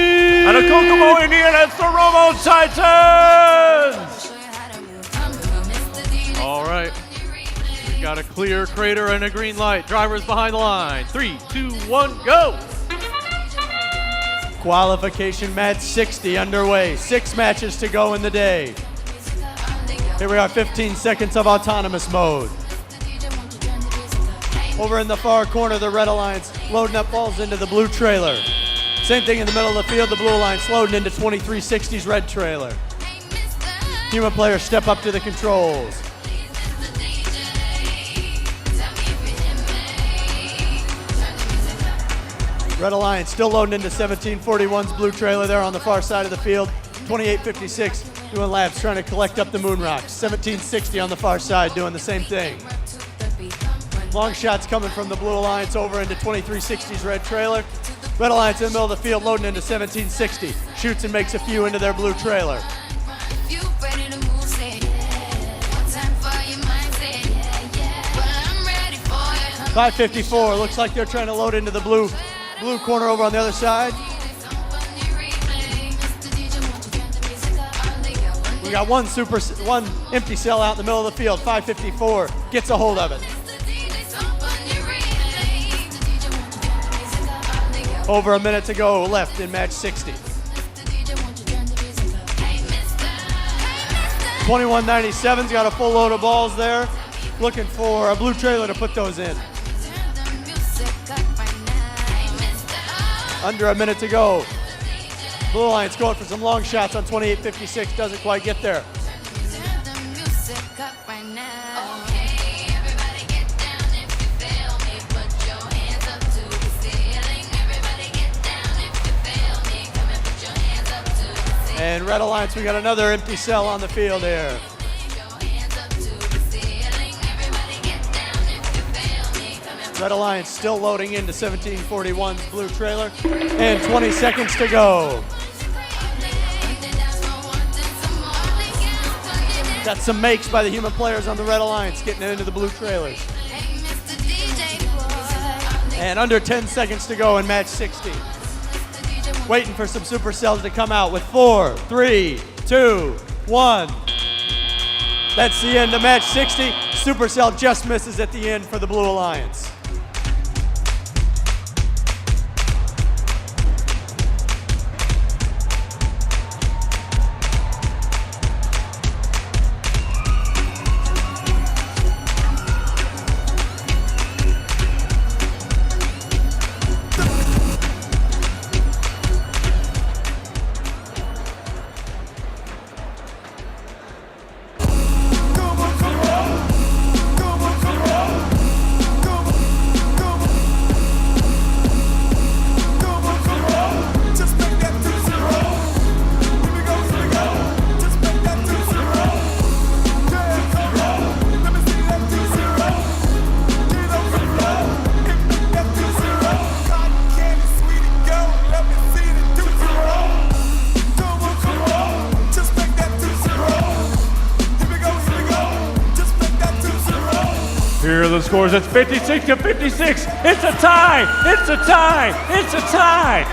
Out of Kokomo, Indiana, it's the Romo Titans. All right, we've got a clear crater and a green light. Drivers behind the line. 3, 2, 1, go. Qualification match 60 underway. 6 matches to go in the day. Here we are, 15 seconds of autonomous mode. Over in the far corner, the Red Alliance loading up balls into the blue trailer. Same thing in the middle of the field, the Blue Alliance loading into 2360's red trailer. Human players step up to the controls. Red Alliance still loading into 1741's blue trailer there on the far side of the field. 2856 doing laps trying to collect up the moon rocks. 1760 on the far side doing the same thing. Long shots coming from the Blue Alliance over into 2360's red trailer. Red Alliance in the middle of the field loading into 1760. Shoots and makes a few into their blue trailer. 554, looks like they're trying to load into the blue corner over on the other side. We got one empty cell out in the middle of the field. 554 gets a hold of it. Over a minute to go left in match 60. 2197's got a full load of balls there. Looking for a blue trailer to put those in. Under a minute to go. Blue Alliance going for some long shots on 2856, doesn't quite get there. And Red Alliance, we got another empty cell on the field here. Red Alliance still loading into 1741's blue trailer, and 20 seconds to go. Got some makes by the human players on the Red Alliance getting into the blue trailers. And under 10 seconds to go in match 60. Waiting for some supercells to come out with 4, 3, 2, 1. That's the end of match 60. Supercell just misses at the end for the Blue Alliance. Here are the scores. It's 56 to 56. It's a tie. It's a tie. It's a tie.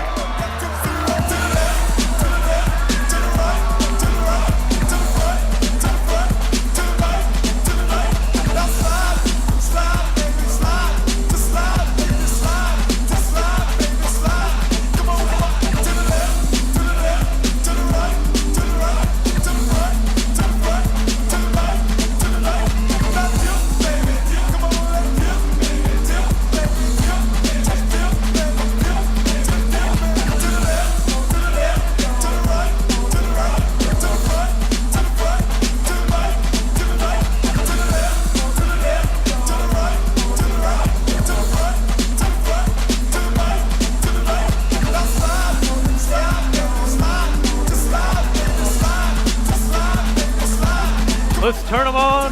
Let's turn them on.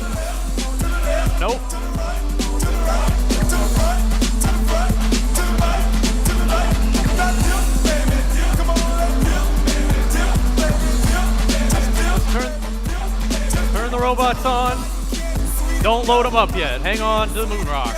Nope. Turn the robots on. Don't load them up yet. Hang on to the moon rock.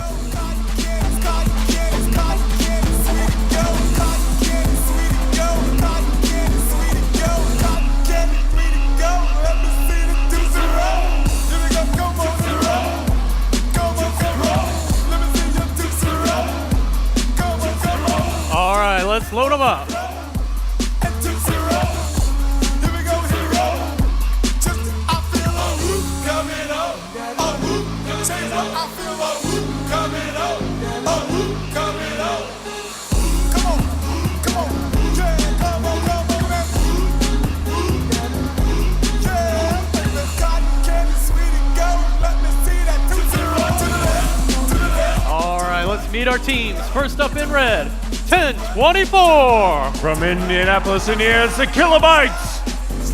All right, let's load them up. All right, let's meet our teams. First up in red, 1024. From Indianapolis, Indiana, it's the Kilobytes.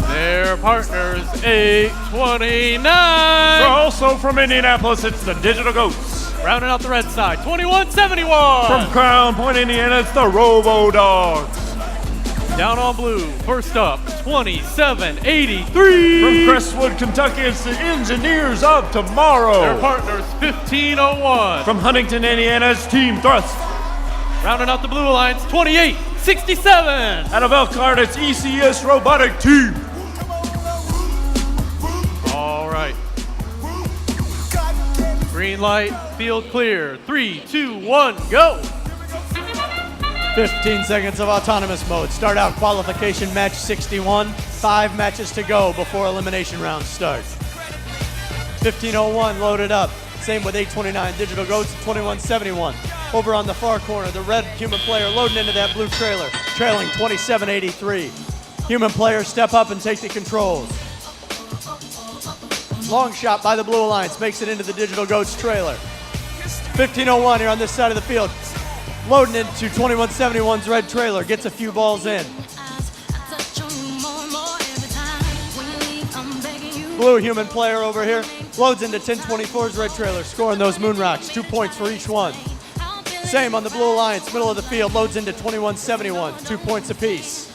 Their partners, 829. Also from Indianapolis, it's the Digital Goats. Rounding out the red side, 2171. From Crown Point, Indiana, it's the Robo Dogs. Down on blue, first up, 2783. From Crestwood, Kentucky, it's the Engineers of Tomorrow. Their partners, 1501. From Huntington, Indiana, it's Team Thrust. Rounding out the Blue Alliance, 2867. Out of Elkhart, it's ECS Robotic Team. All right. Green light, field clear. 3, 2, 1, go. 15 seconds of autonomous mode. Start out qualification match 61. 5 matches to go before elimination rounds start. 1501 loaded up. Same with 829 Digital Goats and 2171. Over on the far corner, the red human player loading into that blue trailer, trailing 2783. Human players step up and take the controls. Long shot by the Blue Alliance makes it into the Digital Goats trailer. 15:01 here on this side of the field. Loading into 2171's red trailer, gets a few balls in. Blue human player over here loads into 1024's red trailer, scoring those moon rocks, 2 points for each one. Same on the Blue Alliance, middle of the field, loads into 2171, 2 points apiece.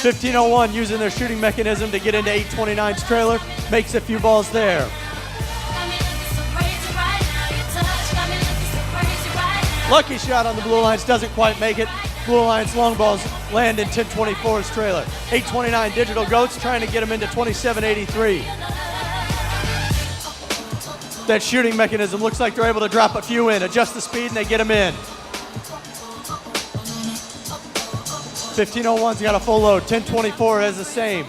15:01 using their shooting mechanism to get into 829's trailer, makes a few balls there. Lucky shot on the Blue Alliance, doesn't quite make it. Blue Alliance long balls land in 1024's trailer. 829 Digital Goats trying to get them into 2783. That shooting mechanism looks like they're able to drop a few in, adjust the speed, and they get them in. 15:01's got a full load. 1024 has the same.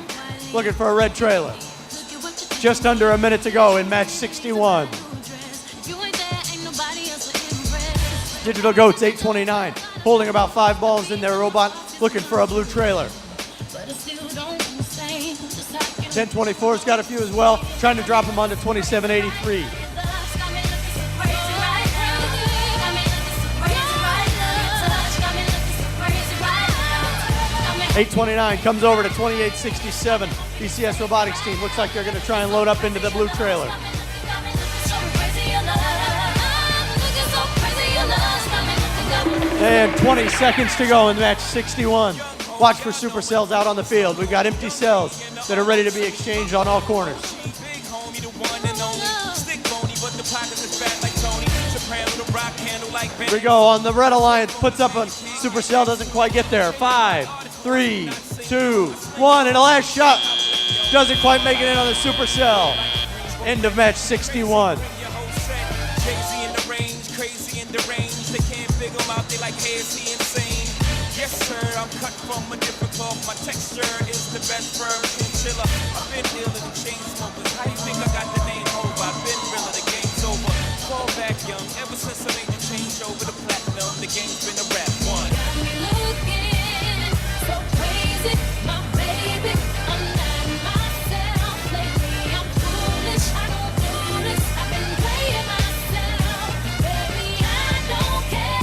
Looking for a red trailer. Just under a minute to go in match 61. Digital Goats 829, holding about 5 balls in their robot, looking for a blue trailer. 1024's got a few as well, trying to drop them onto 2783. 829 comes over to 2867. BCS Robotics team looks like they're going to try and load up into the blue trailer. And 20 seconds to go in match 61. Watch for supercells out on the field. We've got empty cells that are ready to be exchanged on all corners. Here we go on the Red Alliance, puts up a supercell, doesn't quite get there. 5, 3, 2, 1, and a last shot. Doesn't quite make it in on the supercell. End of match 61. They like, hey, is he insane? Yes, sir, I'm cut from a different cloth. My texture is the best firm chinchilla. I've been dealing with chain smokers. How you think I got the name over? I've been realer, the game's over. Fall back young, ever since I made the change over the platinum, the game's been a rap one. Got me looking so crazy, my baby. I'm not myself lately. I'm foolish, I don't do this. I've been playing myself, baby. I don't care.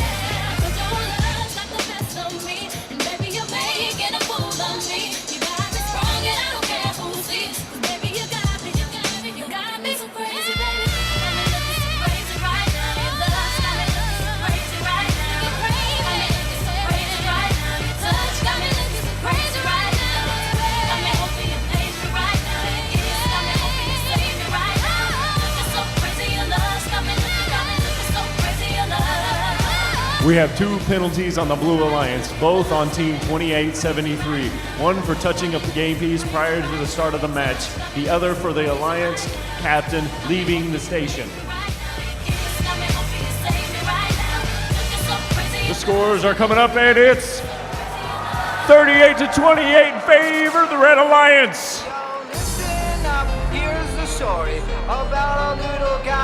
We have 2 penalties on the Blue Alliance, both on team 2873. One for touching a game piece prior to the start of the match, the other for the Alliance captain leaving the station. The scores are coming up, and it's 38-28 in favor of the Red Alliance.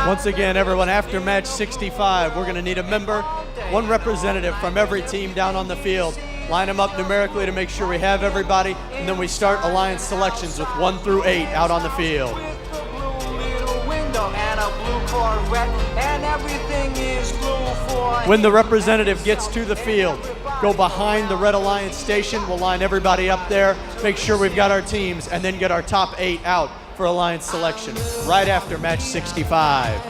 Once again, everyone, after match 65, we're going to need a member, one representative from every team down on the field. Line them up numerically to make sure we have everybody, and then we start Alliance selections with 1 through 8 out on the field. When the representative gets to the field, go behind the Red Alliance station. We'll line everybody up there, make sure we've got our teams, and then get our top 8 out for Alliance selection right after match 65.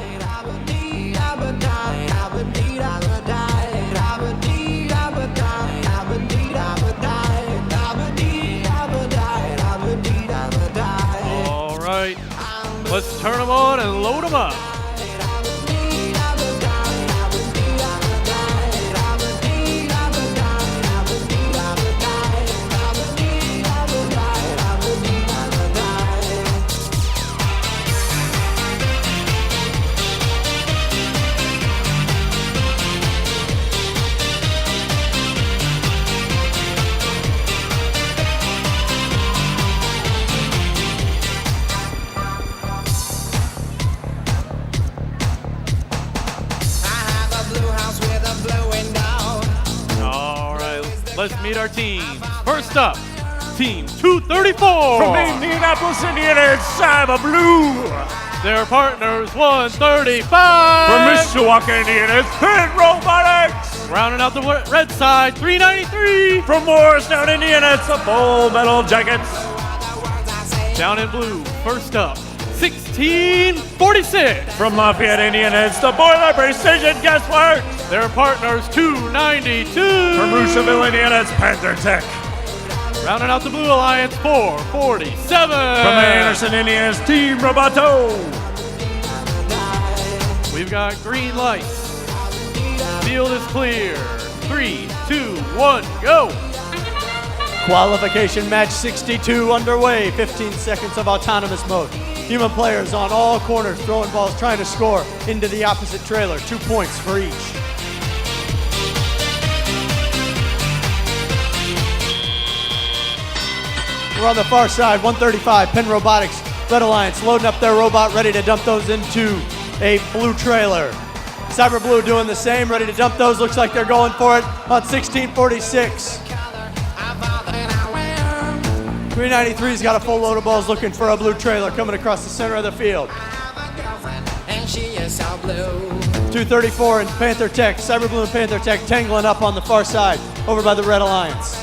All right, let's turn them on and load them up. Let's meet our team. First up, Team 234. From Indianapolis, Indiana, it's Cyber Blue. Their partners 135. From Mishawaka, Indiana, it's Pin Robotics. Rounding out the red side, 393. From Morristown, Indiana, it's the Bull Metal Jackets. Down in blue, first up, 1646. From Lafayette, Indiana, it's the Boiler Precision Guesswork. Their partners 292. From Russellville, Indiana, it's Panther Tech. Rounding out the Blue Alliance, 447. From Anderson, Indiana's Team Roboto. We've got green lights. Field is clear. 3, 2, 1, go. Qualification match 62 underway. 15 seconds of autonomous mode. Human players on all corners throwing balls, trying to score into the opposite trailer. 2 points for each. We're on the far side, 135, Penn Robotics, Red Alliance, loading up their robot, ready to dump those into a blue trailer. Cyber Blue doing the same, ready to dump those. Looks like they're going for it on 1646. 393's got a full load of balls looking for a blue trailer coming across the center of the field. 234 and Panther Tech, Cyber Blue and Panther Tech tangling up on the far side over by the Red Alliance.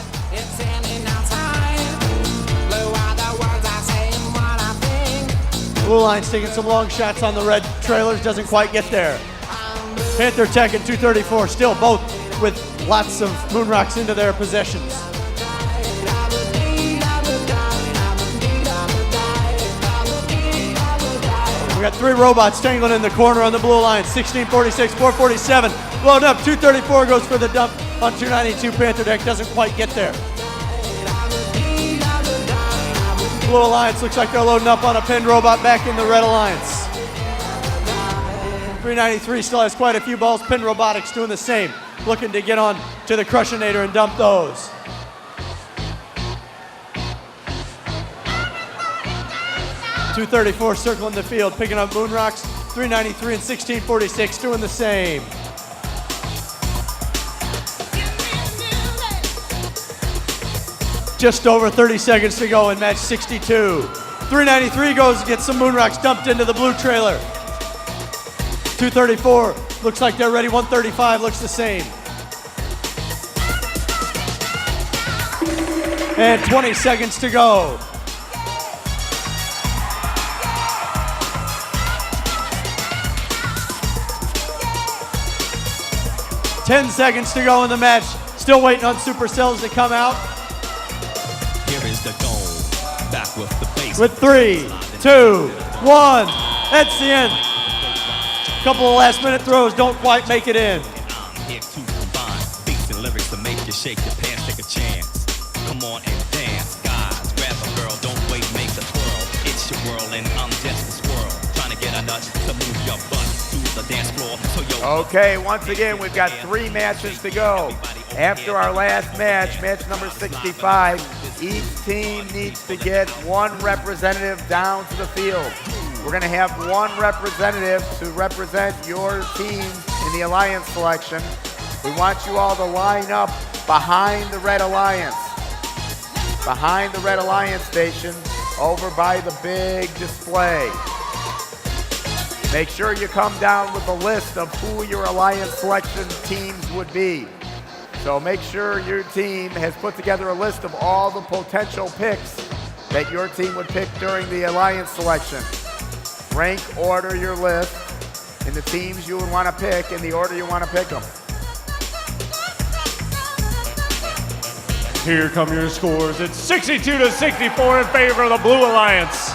Blue Alliance taking some long shots on the red trailers, doesn't quite get there. Panther Tech and 234 still both with lots of moon rocks into their possessions. We got 3 robots tangling in the corner on the Blue Alliance, 1646, 447. Load up, 234 goes for the dump on 292. Panther Tech doesn't quite get there. Blue Alliance looks like they're loading up on a pinned robot back in the Red Alliance. 393 still has quite a few balls. Pinned Robotics doing the same, looking to get on to the Crushinator and dump those. .234 circling the field, picking up moon rocks. 393 and 1646 doing the same. Just over 30 seconds to go in match 62. 393 goes to get some moon rocks dumped into the blue trailer. 234 looks like they're ready. 135 looks the same. And 20 seconds to go. Ten seconds to go in the match. Still waiting on Supercells to come out. Here is the goal. Back with the base. With 3, 2, 1. That's the end. Couple of last minute throws don't quite make it in. I'm here to combine beats and lyrics to make you shake your pants, take a chance. Come on and dance, guys. Grab a girl, don't wait, make a twirl. It's your world and I'm just a squirrel. Trying to get a nut to move your butt to the dance floor. So okay, once again, we've got 3 matches to go. After our last match, match number 65, each team needs to get 1 representative down to the field. We're going to have 1 representative to represent your team in the Alliance selection. We want you all to line up behind the Red Alliance. Behind the Red Alliance station, over by the big display. Make sure you come down with a list of who your Alliance selection teams would be. So make sure your team has put together a list of all the potential picks that your team would pick during the Alliance selection. Rank order your list in the teams you would want to pick in the order you want to pick them. Here come your scores. It's 62-64 in favor of the Blue Alliance.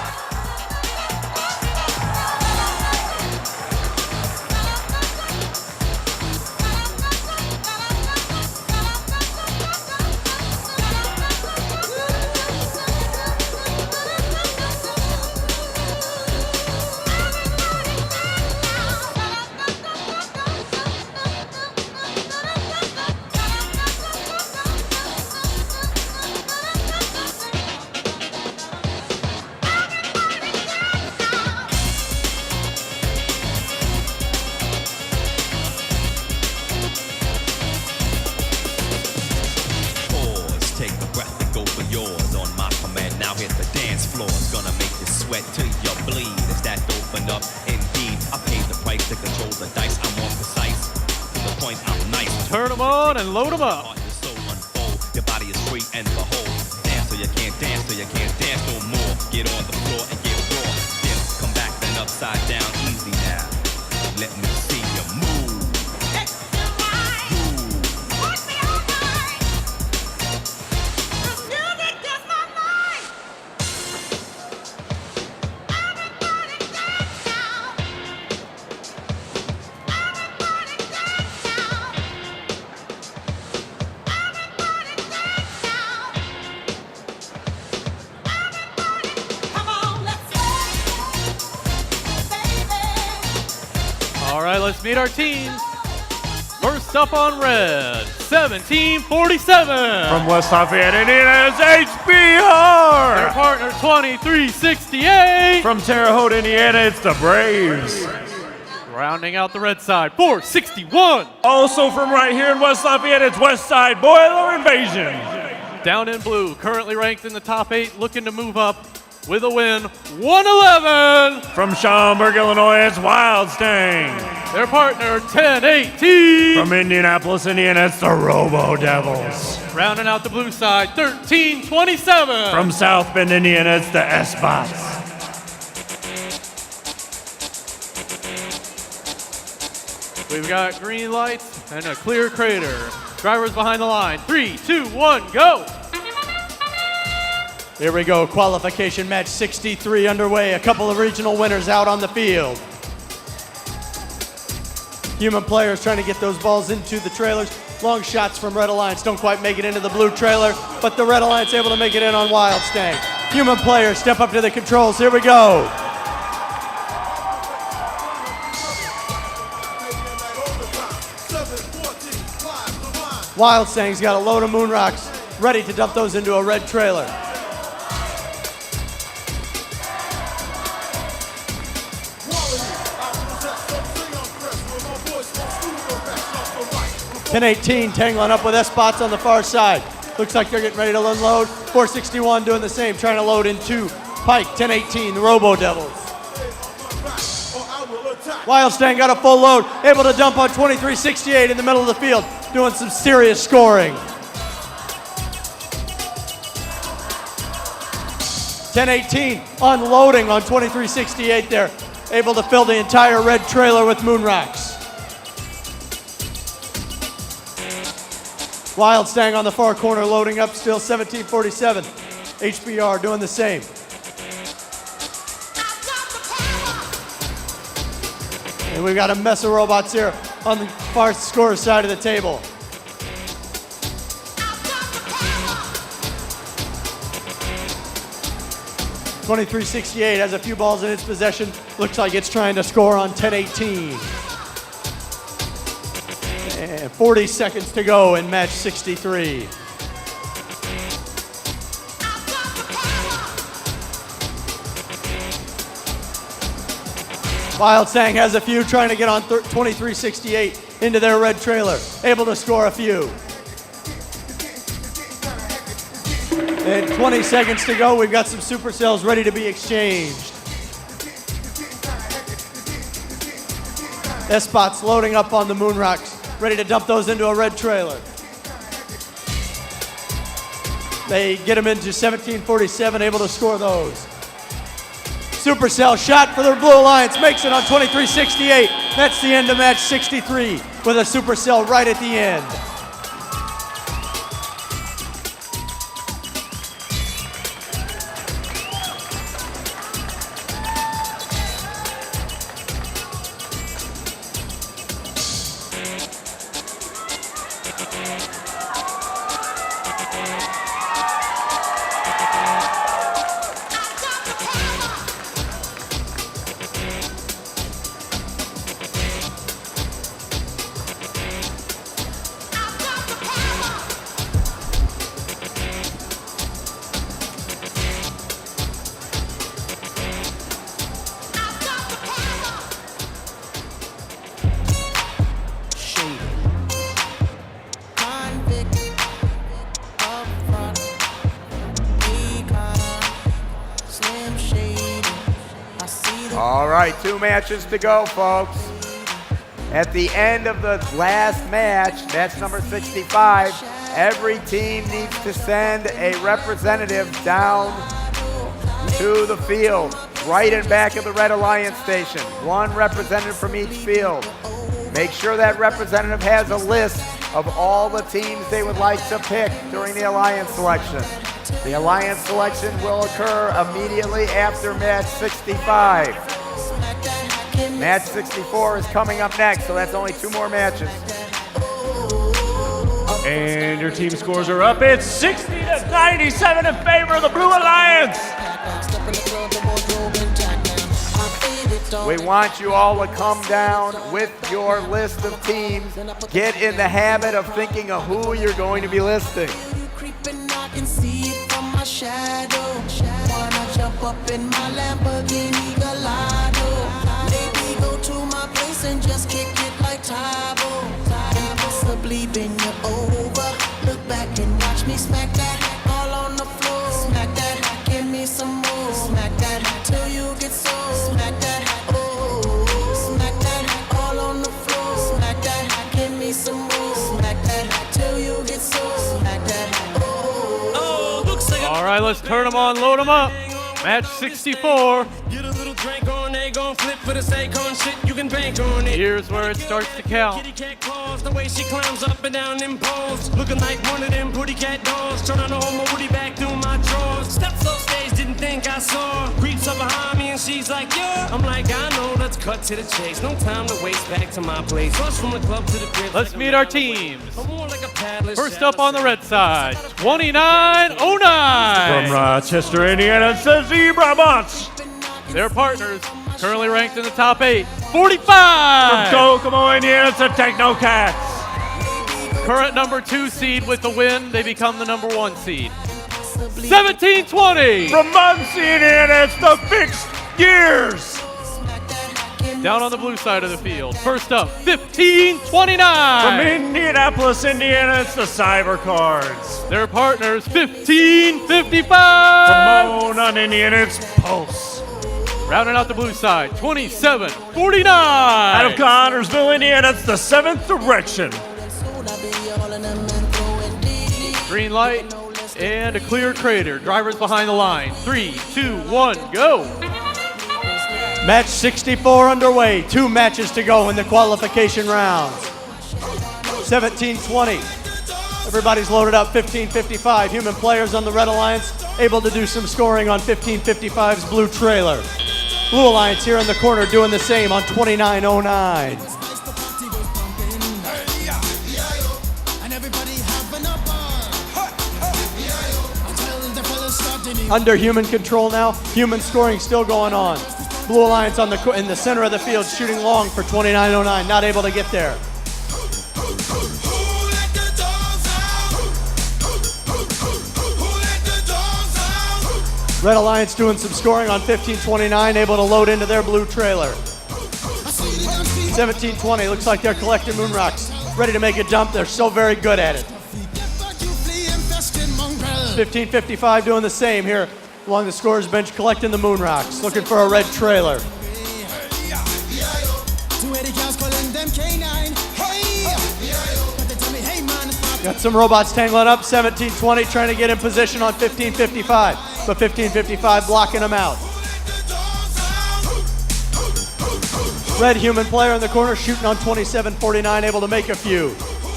Now hit the dance floor, it's gonna make you sweat till you bleed. Is that open up? Indeed, I paid the price to control the dice. I'm more precise, to the point I'm nice. Turn them on and load them up. Heart is so unfold, your body is free and behold. Dance till you can't dance, till you can't dance no more. Get on the floor and get raw. Then come back then upside down, easy now. Let me see you move. All right, let's meet our teams. First up on red, 1747. From West Lafayette, Indiana, it's Their HBR. partner, 2368. From Terre Haute, Indiana, it's the Braves. Rounding out the red side, 461. Also from right here in West Lafayette, it's West Side Boiler Invasion. Down in blue, currently ranked in the top 8, looking to move up with a win, 111. From Schaumburg, Illinois, it's Wild Stang. Their partner, 1018. From Indianapolis, Indiana, it's the Robo Devils. Rounding out the blue side, 1327. From South Bend, Indiana, it's the S-Bots. We've got green lights and a clear crater. Drivers behind the line, 3, 2, 1, go. Here we go, qualification match 63 underway. A couple of regional winners out on the field. Human players trying to get those balls into the trailers. Long shots from Red Alliance don't quite make it into the blue trailer, but the Red Alliance able to make it in on Wild Stang. Human players step up to the controls. Here we go. Wild Stang's got a load of moon rocks ready to dump those into a red trailer. .1018 tangling up with S-Bots on the far side. Looks like they're getting ready to unload. 461 doing the same, trying to load into Pike. 1018, the Robo Devils. Wild Stang got a full load, able to dump on 2368 in the middle of the field, doing some serious scoring. 1018 unloading on 2368 there, able to fill the entire red trailer with moon rocks. Wild Stang on the far corner loading up still, 1747. HBR doing the same. And we've got a mess of robots here on the far score side of the table. .2368 has a few balls in its possession. Looks like it's trying to score on 1018. And 40 seconds to go in match 63. Wild Stang has a few trying to get on 2368 into their red trailer. Able to score a few. And 20 seconds to go. We've got some supercells ready to be exchanged. S-Bots loading up on the moon rocks, ready to dump those into a red trailer. They get them into 1747, able to score those. Supercell shot for the Blue Alliance, makes it on 2368. That's the end of match 63 with a supercell right at the end. All right, 2 matches to go, folks. At the end of the last match, match number 65, every team needs to send a representative down to the field, right in back of the Red Alliance station. 1 representative from each field. Make sure that representative has a list of all the teams they would like to pick during the Alliance selection. The Alliance selection will occur immediately after match 65. Match 64 is coming up next, so that's only 2 more matches. And your team scores are up. It's 60-97 in favor of the Blue Alliance. We want you all to come down with your list of teams. Get in the habit of thinking of who you're going to be listing. Wanna jump up in my Lamborghini Gallardo. Maybe go to my place and just kick it like Tybo. And possibly bend you over. Look back and watch me smack that all on the floor. Smack that, give me some more. Smack that till you get so. Smack that, oh. Smack that all on the floor. Smack that, give me some more. Smack that till you get so. Smack that, oh. All right, let's turn them on, load them up. Match 64. Get a little drink on, they gon' flip for the sake on shit, you can bank on it. Here's where it starts to count. Kitty cat claws, the way she climbs up and down them poles. Looking like one of them booty cat dolls. Trying to hold my woody back through my drawers. Steps off stage, didn't think I saw. Creeps up behind me and she's like, yeah. I'm like, I know, let's cut to the chase. No time to waste, back to my place. Rush from the club to the crib. Let's meet our teams. I'm more like a paddler. First up on the red side, 2909. From Rochester, Indiana, it's the Zebra Bunch. Their partners, currently ranked in the top 8, 45. From Kokomo, Indiana, it's the Techno Cats. Current number 2 seed with the win, they become the number 1 seed. 1720. From Muncie, Indiana, it's the Fixed Gears. Down on the blue side of the field. First up, 1529. From Indianapolis, Indiana, it's the Cyber Cards. Their partners, 1555. From Monon, Indiana, it's Pulse. Rounding out the blue side, 2749. Out of Connorsville, Indiana, it's the 7th Direction. Green light and a clear crater. Drivers behind the line. 3, 2, 1, go. Match 64 underway. 2 matches to go in the qualification rounds. 1720. Everybody's loaded up. 1555. Human players on the Red Alliance able to do some scoring on 1555's blue trailer. Blue Alliance here in the corner doing the same on 2909. Under human control now. Human scoring still going on. Blue Alliance on in the center of the field shooting long for 2909. Not able to get there. Red Alliance doing some scoring on 1529, able to load into their blue trailer. 1720, looks like they're collecting moon rocks. Ready to make a jump, they're so very good at it. 1555 doing the same here along the scorer's bench, collecting the moon rocks, looking for a red trailer. Got some robots tangling up, 1720 trying to get in position on 1555, but 1555 blocking them out. Red human player in the corner shooting on 2749, able to make a few.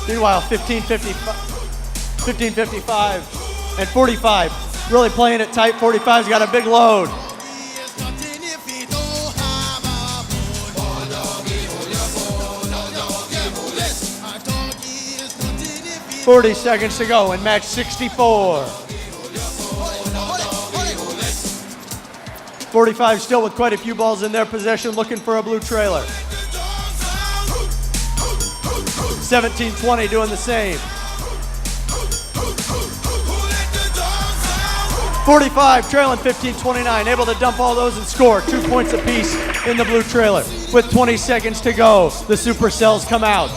Meanwhile, 1555 and 45 really playing it tight. 45's got a big load. 40 seconds to go in match 64. 45 still with quite a few balls in their possession, looking for a blue trailer. 1720 doing the same. 45 trailing 1529, able to dump all those and score 2 points apiece in the blue trailer. With 20 seconds to go, the supercells come out.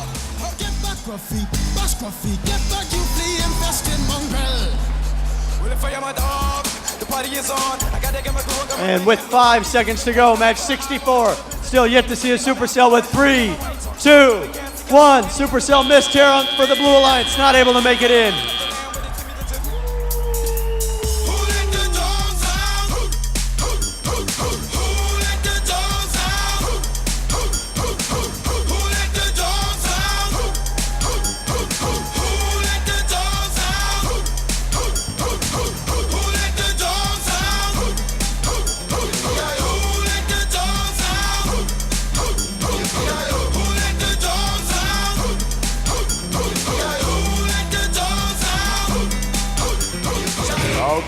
Well, if I am a dog, the party is on. I got And with 5 seconds to go, match 64. Still yet to see a Supercell with 3, 2, 1. Supercell missed here for the Blue Alliance, not able to make it in.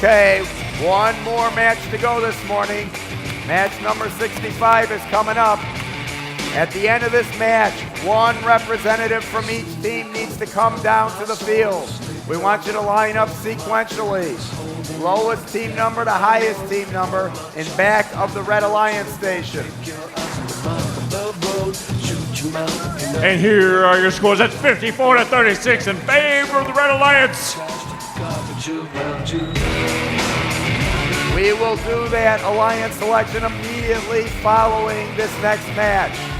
Okay, one more match to go this morning. Match number 65 is coming up. At the end of this match, one representative from each team needs to come down to the field. We want you to line up sequentially. Lowest team number to highest team number in back of the Red Alliance station. And here are your scores. That's 54-36 in favor of the Red Alliance. We will do that Alliance selection immediately following this next match.